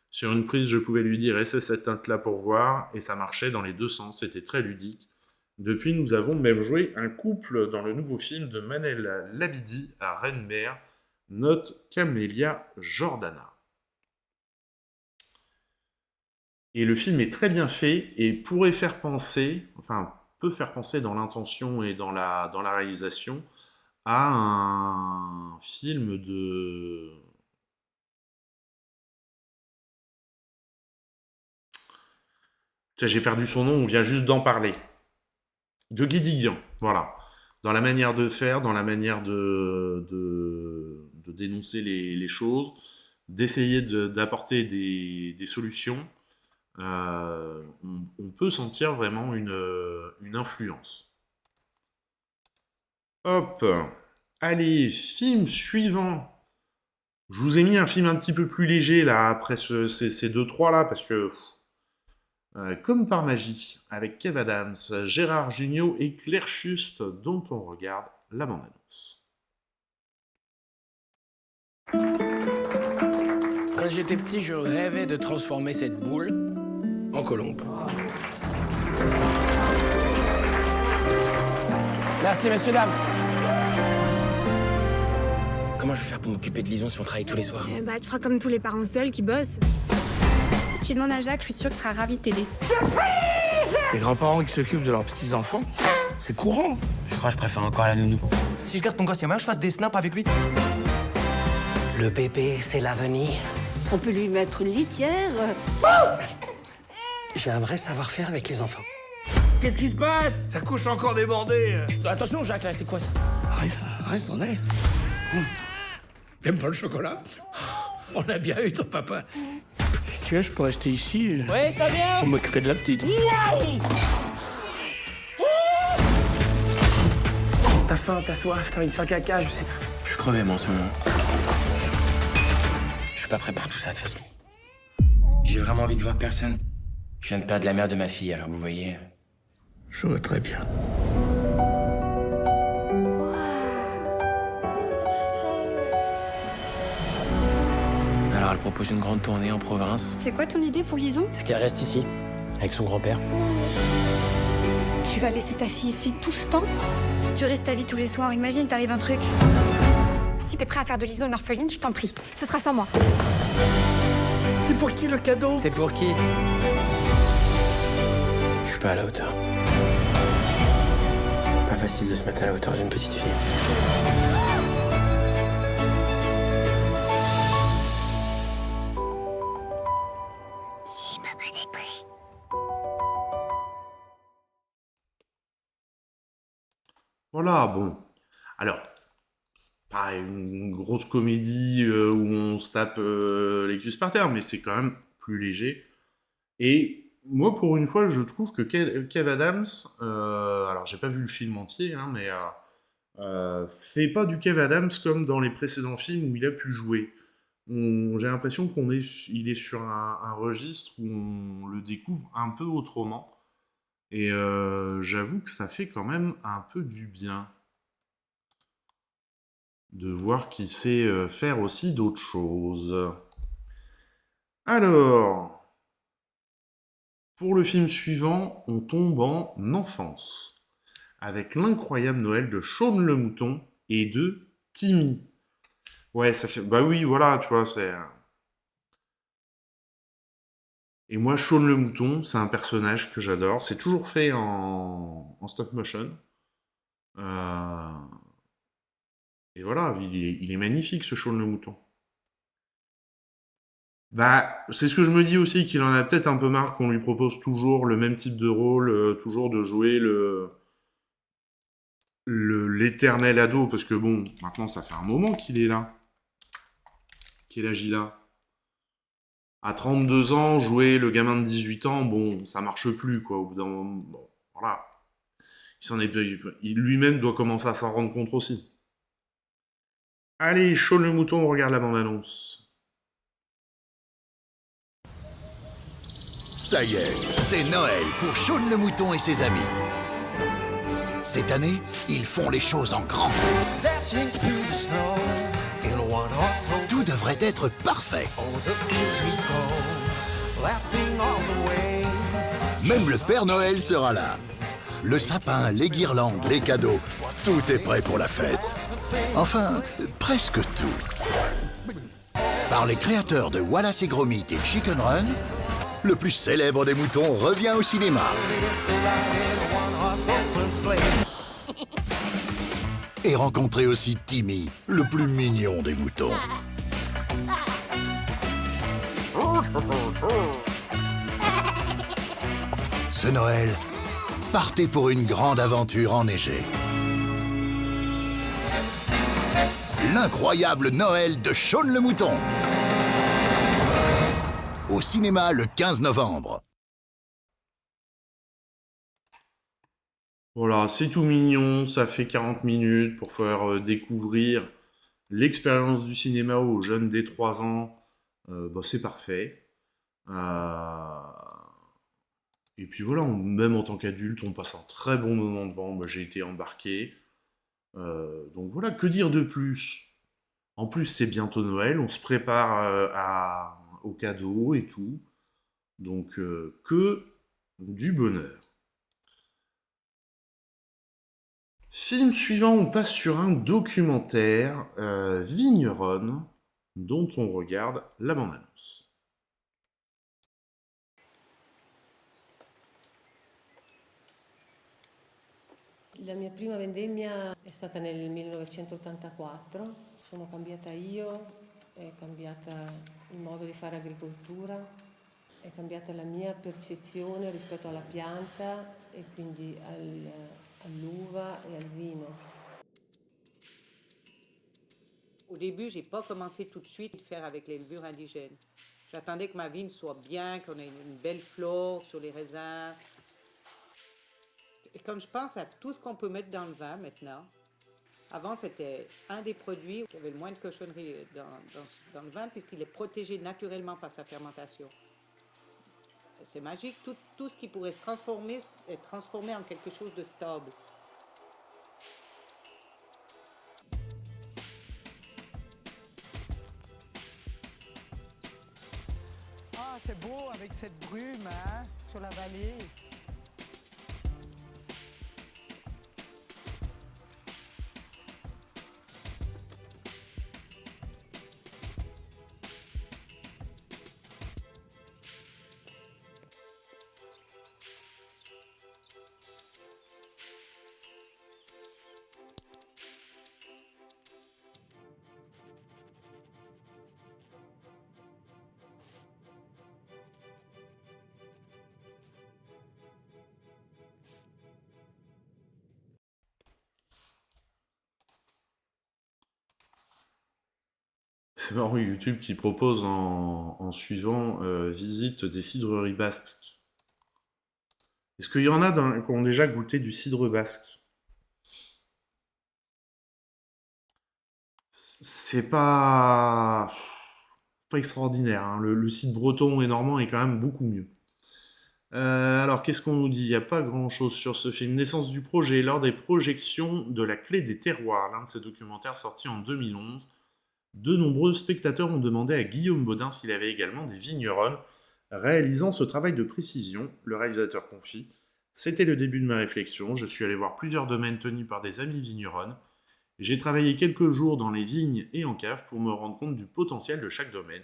Sur une prise, je pouvais lui dire « essaie cette teinte-là pour voir », et ça marchait dans les deux sens, c'était très ludique. Depuis, nous avons même joué un couple dans le nouveau film de Manel Labidi à Rennes-Mer, note Camélia Jordana. Et le film est très bien fait et pourrait faire penser, enfin peut faire penser dans l'intention et dans la réalisation, à un film de... J'ai perdu son nom, on vient juste d'en parler. De Guédiguian, voilà. Dans la manière de faire, dans la manière de dénoncer les choses, d'essayer d'apporter des solutions, on peut sentir vraiment une influence. Hop, allez, film suivant. Je vous ai mis un film un petit peu plus léger, là, après ces deux-trois là, parce que... comme par magie, avec Kev Adams, Gérard Jugnot et Claire Schust, dont on regarde la bande-annonce. Quand j'étais petit, je rêvais de transformer cette boule en colombe. Merci, messieurs, dames. Comment je vais faire pour m'occuper de Lison si on travaille tous les soirs? Tu feras comme tous les parents seuls qui bossent. Si tu demandes à Jacques, je suis sûre qu'il sera ravi de t'aider. Les grands-parents qui s'occupent de leurs petits-enfants, c'est courant. Je crois que je préfère encore la nounou. Si je garde ton gosse, y'a moyen que je fasse des snaps avec lui? Le bébé, c'est l'avenir. On peut lui mettre une litière. J'ai un vrai savoir-faire avec les enfants. Qu'est-ce qui se passe? Sa couche est encore débordée. Attention, Jacques, là, c'est quoi ça? Reste en est. T'aimes pas le chocolat? On a bien eu ton papa. Si tu veux, je peux rester ici. Ouais, ça vient. Pour m'occuper de la petite. T'as faim, t'as soif, t'as envie de faire caca, je sais pas. Je suis crevé, moi, en ce moment. Je suis pas prêt pour tout ça, de toute façon. J'ai vraiment envie de voir personne. Je viens de perdre la mère de ma fille, alors vous voyez. Je vois très bien. Alors elle propose une grande tournée en province. C'est quoi ton idée pour Lison? Ce qu'elle reste ici, avec son grand-père. Tu vas laisser ta fille ici tout ce temps? Tu risques ta vie tous les soirs, imagine, t'arrive un truc. Si t'es prêt à faire de Lison une orpheline, je t'en prie. Ce sera sans moi. C'est pour qui le cadeau? C'est pour qui? Je suis pas à la hauteur. Pas facile de se mettre à la hauteur d'une petite fille. Voilà, bon. Alors, c'est pas une grosse comédie où on se tape les cuisses par terre, mais c'est quand même plus léger. Et moi, pour une fois, je trouve que Kev Adams, alors j'ai pas vu le film entier, hein, mais c'est pas du Kev Adams comme dans les précédents films où il a pu jouer. J'ai l'impression il est sur un registre où on le découvre un peu autrement. Et j'avoue que ça fait quand même un peu du bien de voir qu'il sait faire aussi d'autres choses. Alors, pour le film suivant, on tombe en enfance, avec l'incroyable Noël de Shaun le Mouton et de Timmy. Ouais, ça fait... Bah oui, voilà, tu vois, c'est... Et moi, Shaun le Mouton, c'est un personnage que j'adore. C'est toujours fait en stop motion. Et voilà, il est magnifique, ce Shaun le Mouton. Bah, c'est ce que je me dis aussi, qu'il en a peut-être un peu marre qu'on lui propose toujours le même type de rôle, toujours de jouer l'éternel ado, parce que bon, maintenant, ça fait un moment qu'il est là. Qu'il agit là. À 32 ans, jouer le gamin de 18 ans, bon, ça marche plus, quoi, au bout d'un moment. Bon, voilà. Il lui-même doit commencer à s'en rendre compte aussi. Allez, Shaun le Mouton, on regarde la bande-annonce. Ça y est, c'est Noël pour Shaun le Mouton et ses amis. Cette année, ils font les choses en grand. Tout devrait être parfait. Même le Père Noël sera là. Le sapin, les guirlandes, les cadeaux, tout est prêt pour la fête. Enfin, presque tout. Par les créateurs de Wallace et Gromit et Chicken Run, le plus célèbre des moutons revient au cinéma. Et rencontrer aussi Timmy, le plus mignon des moutons. Ce Noël, partez pour une grande aventure enneigée. L'incroyable Noël de Shaun le Mouton. Au cinéma le 15 novembre. Voilà, c'est tout mignon, ça fait 40 minutes pour faire découvrir l'expérience du cinéma aux jeunes dès 3 ans. Bah, c'est parfait. Et puis voilà, même en tant qu'adulte, on passe un très bon moment devant. Bah, j'ai été embarqué. Donc voilà, que dire de plus? En plus, c'est bientôt Noël, on se prépare aux cadeaux et tout. Donc, que du bonheur. Film suivant, on passe sur un documentaire Vigneronne, dont on regarde la bande-annonce. La mia prima vendemmia è stata nel 1984, sono cambiata io, è cambiata il modo di fare agricoltura, è cambiata la mia percezione rispetto alla pianta e quindi all'uva et al vino. Au début, j'ai pas commencé tout de suite à faire avec les levures indigènes. J'attendais que ma vigne soit bien, qu'on ait une belle flore sur les raisins. Et comme je pense à tout ce qu'on peut mettre dans le vin maintenant, avant c'était un des produits qui avait le moins de cochonneries dans le vin puisqu'il est protégé naturellement par sa fermentation. C'est magique, tout ce qui pourrait se transformer est transformé en quelque chose de stable. Ah, c'est beau avec cette brume hein, sur la vallée. C'est marrant YouTube qui propose en suivant visite des cidreries basques. Est-ce qu'il y en a qui ont déjà goûté du cidre basque? C'est pas extraordinaire, hein. Le cidre breton et normand est quand même beaucoup mieux. Alors, qu'est-ce qu'on nous dit? Il n'y a pas grand-chose sur ce film. Naissance du projet lors des projections de La Clé des Terroirs, l'un de ces documentaires sortis en 2011. De nombreux spectateurs ont demandé à Guillaume Baudin s'il avait également des vigneronnes réalisant ce travail de précision. Le réalisateur confie « C'était le début de ma réflexion. Je suis allé voir plusieurs domaines tenus par des amis vigneronnes. J'ai travaillé quelques jours dans les vignes et en cave pour me rendre compte du potentiel de chaque domaine.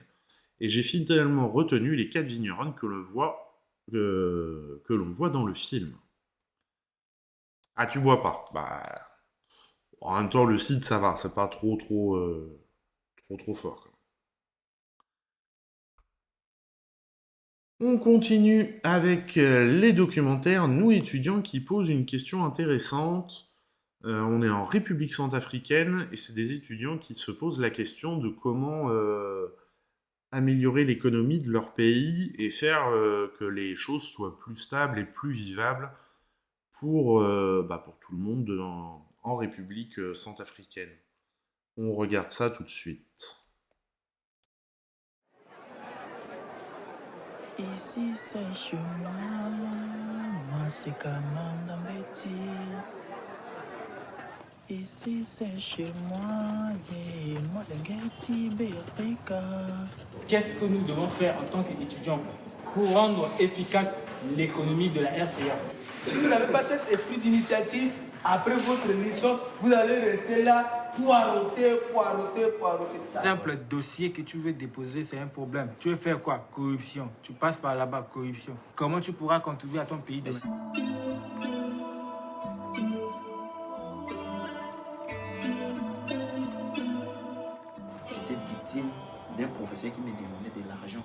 Et j'ai finalement retenu les 4 vigneronnes que l'on voit dans le film. » Ah, tu bois pas? Bah, en même temps, le cidre, ça va. C'est pas trop fort. Quoi. On continue avec les documentaires, nous étudiants, qui posent une question intéressante. On est en République centrafricaine et c'est des étudiants qui se posent la question de comment améliorer l'économie de leur pays et faire que les choses soient plus stables et plus vivables pour tout le monde en République centrafricaine. On regarde ça tout de suite. Ici c'est chez moi, c'est Kamanda Betty. Ici c'est chez moi, et moi le Getty Berika. Qu'est-ce que nous devons faire en tant qu'étudiants pour rendre efficace l'économie de la RCA? Si vous n'avez pas cet esprit d'initiative, après votre licence, vous allez rester là, poireauter. Simple dossier que tu veux déposer, c'est un problème. Tu veux faire quoi? Corruption. Tu passes par là-bas, corruption. Comment tu pourras contribuer à ton pays demain? J'étais victime d'un professeur qui me demandait de l'argent.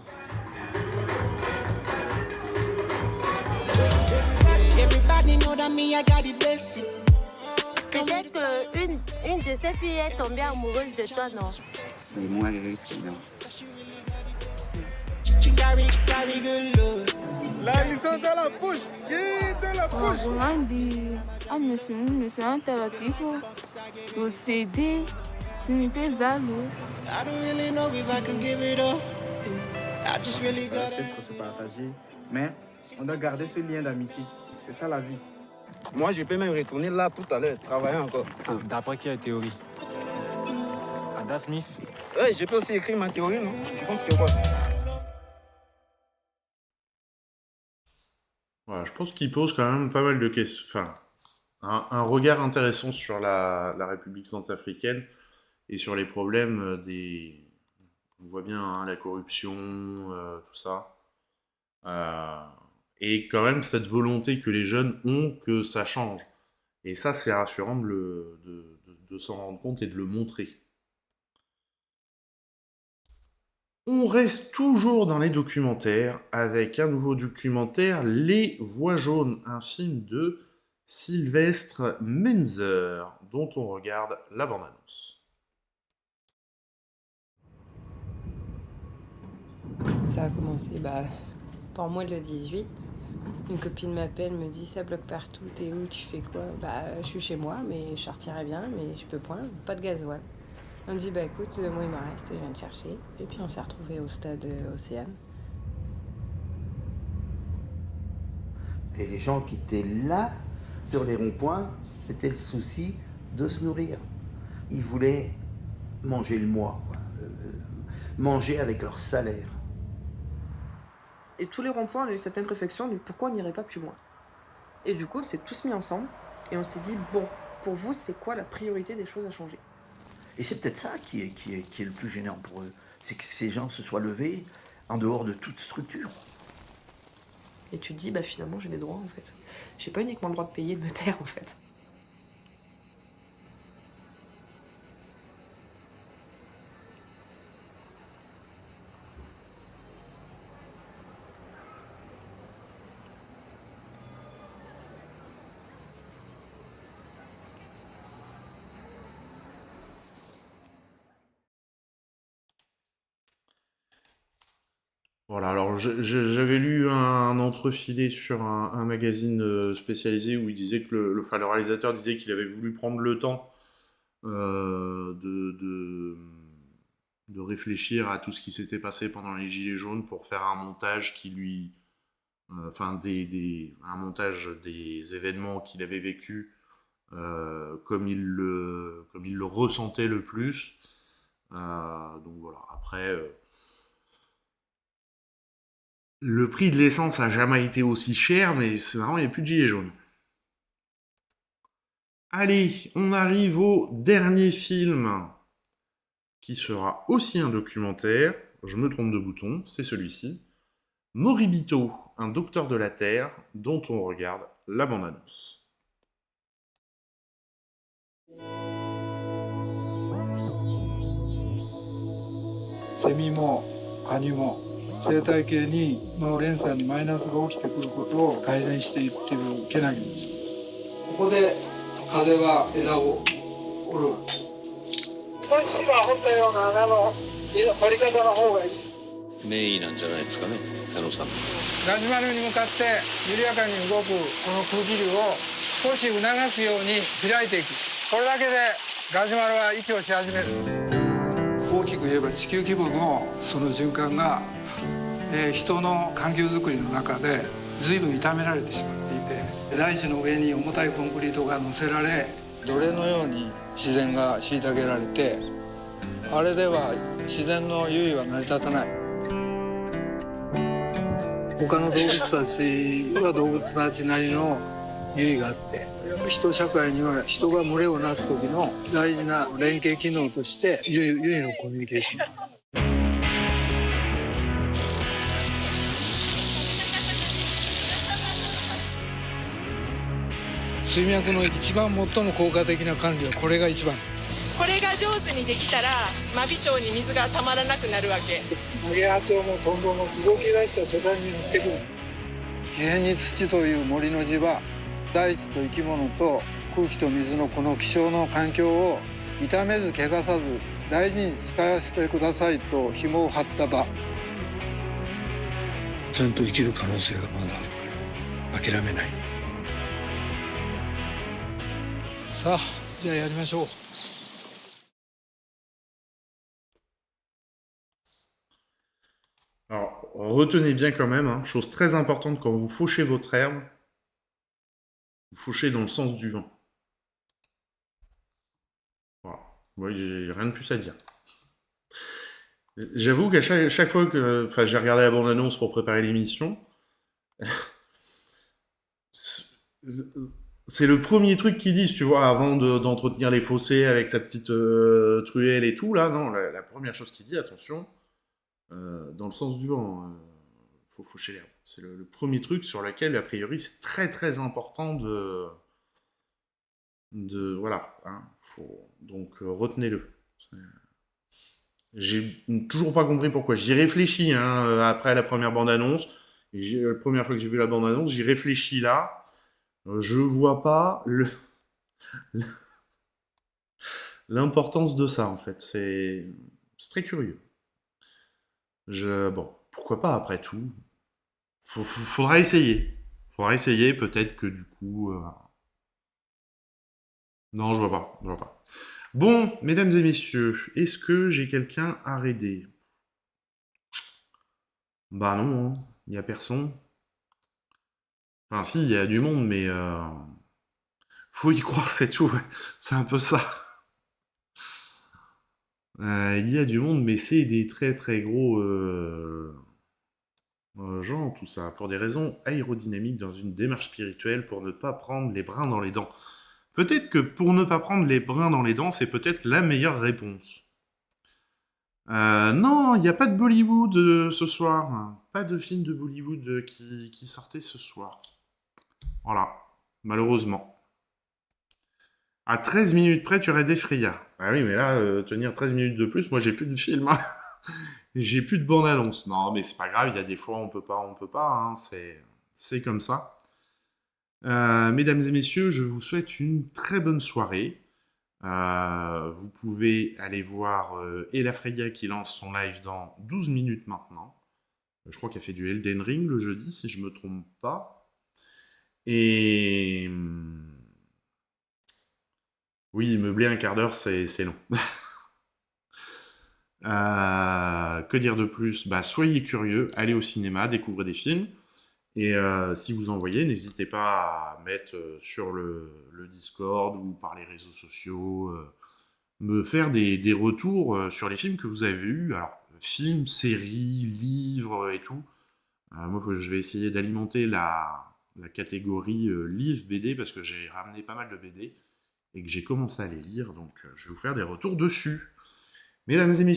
Peut-être qu'une de ces filles est tombée amoureuse de toi, non? Mais moi, je risque non. La licence dans la bouche, dans la bouche. Monsieur interactif, au CD, c'est une pesado. Peut-être qu'on se partager, mais on doit garder ce lien d'amitié. C'est ça la vie. Moi, je peux même retourner là tout à l'heure, travailler encore. D'après quelle théorie? Adam Smith. Ouais, je peux aussi écrire ma théorie, non? Je pense que quoi? Voilà, je pense qu'il pose quand même pas mal de questions. Enfin, un regard intéressant sur la République centrafricaine et sur les problèmes des. On voit bien hein, la corruption, tout ça. Et quand même cette volonté que les jeunes ont que ça change. Et ça, c'est rassurant de s'en rendre compte et de le montrer. On reste toujours dans les documentaires avec un nouveau documentaire, Les Voix jaunes, un film de Sylvestre Menzer, dont on regarde la bande-annonce. Ça a commencé par moi le 18. Une copine m'appelle, me dit ça bloque partout, t'es où, tu fais quoi? Je suis chez moi, mais je sortirais bien, mais je peux point, pas de gasoil. On me dit écoute, moi il m'en reste, je viens de chercher. Et puis on s'est retrouvés au stade Océane. Et les gens qui étaient là, sur les ronds-points, c'était le souci de se nourrir. Ils voulaient manger le mois, quoi. Manger avec leur salaire. Et tous les ronds-points, on a eu cette même réflexion de pourquoi on n'irait pas plus loin. Et du coup, on s'est tous mis ensemble et on s'est dit, bon, pour vous, c'est quoi la priorité des choses à changer? Et c'est peut-être ça qui est le plus gênant pour eux. C'est que ces gens se soient levés en dehors de toute structure. Et tu te dis, finalement, j'ai des droits, en fait. J'ai pas uniquement le droit de payer, de me taire, en fait. Voilà, alors j'avais lu un entrefilé sur un magazine spécialisé où il disait que le réalisateur disait qu'il avait voulu prendre le temps de réfléchir à tout ce qui s'était passé pendant les Gilets jaunes pour faire un montage qui lui... un montage des événements qu'il avait vécus comme il le ressentait le plus. Donc voilà, après... Le prix de l'essence a jamais été aussi cher, mais c'est marrant, il n'y a plus de gilets jaunes. Allez, on arrive au dernier film, qui sera aussi un documentaire. Je me trompe de bouton, c'est celui-ci. Moribito, un docteur de la Terre, dont on regarde la bande-annonce. セミもカニも生態系にの連鎖にマイナスが起きてくることを改善していってるけなげです。ここで風は枝を折る。少し今掘ったような穴の掘り方の方がいい。名医なんじゃないですかね、矢野さん。ガジュマルに向かって緩やかに動くこの空気流を少し促すように開いていく。これだけでガジュマルは息をし始める。大きく言えば地球規模のその循環が、人の環境づくりの中で随分傷められてしまっていて、大地の上に重たいコンクリートが乗せられ、奴隷のように自然が虐げられて、あれでは自然の優位は成り立たない。他の動物たちは動物たちなりの優位があって、人社会には人が群れをなす時の大事な連携機能として優位のコミュニケーション。水脈の一番最も効果的な管理はこれが一番。これが上手にできたら真備町に水がたまらなくなるわけ。アゲハチョウもトンボも動き出した途端に乗ってくる。異変に土という森の字は大地と生き物と空気と水のこの気象の環境を傷めず汚さず大事に使わせてくださいと紐を張った場。ちゃんと生きる可能性がまだあるから諦めない。さあ、じゃあやりましょう。Alors, retenez bien quand même, hein, chose très importante quand vous fauchez votre herbe, vous fauchez dans le sens du vent. Voilà. Moi, j'ai rien de plus à dire. J'avoue qu'à chaque fois que j'ai regardé la bande-annonce pour préparer l'émission, c'est le premier truc qu'ils disent, tu vois, avant d'entretenir les fossés avec sa petite truelle et tout, là, non, la première chose qu'il dit, attention, dans le sens du vent, faut faucher l'herbe. C'est le premier truc sur lequel, a priori, c'est très très important voilà, hein, donc retenez-le. J'ai toujours pas compris pourquoi. J'y réfléchis après la première bande-annonce. La première fois que j'ai vu la bande-annonce, j'y réfléchis là. Je vois pas l'importance de ça, en fait. C'est très curieux. Bon, pourquoi pas, après tout. Faudra essayer. Peut-être que du coup... Non, je vois pas. Bon, mesdames et messieurs, est-ce que j'ai quelqu'un à raider? Bah non, il n'y a personne. Enfin si, il y a du monde, mais... faut y croire, c'est tout. C'est un peu ça. Il y a du monde, mais c'est des très très gros gens, tout ça, pour des raisons aérodynamiques dans une démarche spirituelle pour ne pas prendre les brins dans les dents. Peut-être que pour ne pas prendre les brins dans les dents, c'est peut-être la meilleure réponse. Non, il n'y a pas de Bollywood ce soir. Pas de film de Bollywood qui sortait ce soir. Voilà, malheureusement. À 13 minutes près, tu aurais des Freya. Ah oui, mais là, tenir 13 minutes de plus, moi j'ai plus de film. J'ai plus de bande-annonce. Non, mais c'est pas grave, il y a des fois on peut pas, c'est comme ça. Mesdames et messieurs, je vous souhaite une très bonne soirée. Vous pouvez aller voir Ella Freya qui lance son live dans 12 minutes maintenant. Je crois qu'elle fait du Elden Ring le jeudi, si je me trompe pas. Et... Oui, meubler un quart d'heure, c'est long. Que dire de plus? Soyez curieux, allez au cinéma, découvrez des films. Et si vous en voyez, n'hésitez pas à mettre sur le Discord ou par les réseaux sociaux, me faire des retours sur les films que vous avez vus. Alors, films, séries, livres et tout. Moi, je vais essayer d'alimenter la catégorie livres, BD, parce que j'ai ramené pas mal de BD et que j'ai commencé à les lire. Donc, je vais vous faire des retours dessus. Mesdames et messieurs,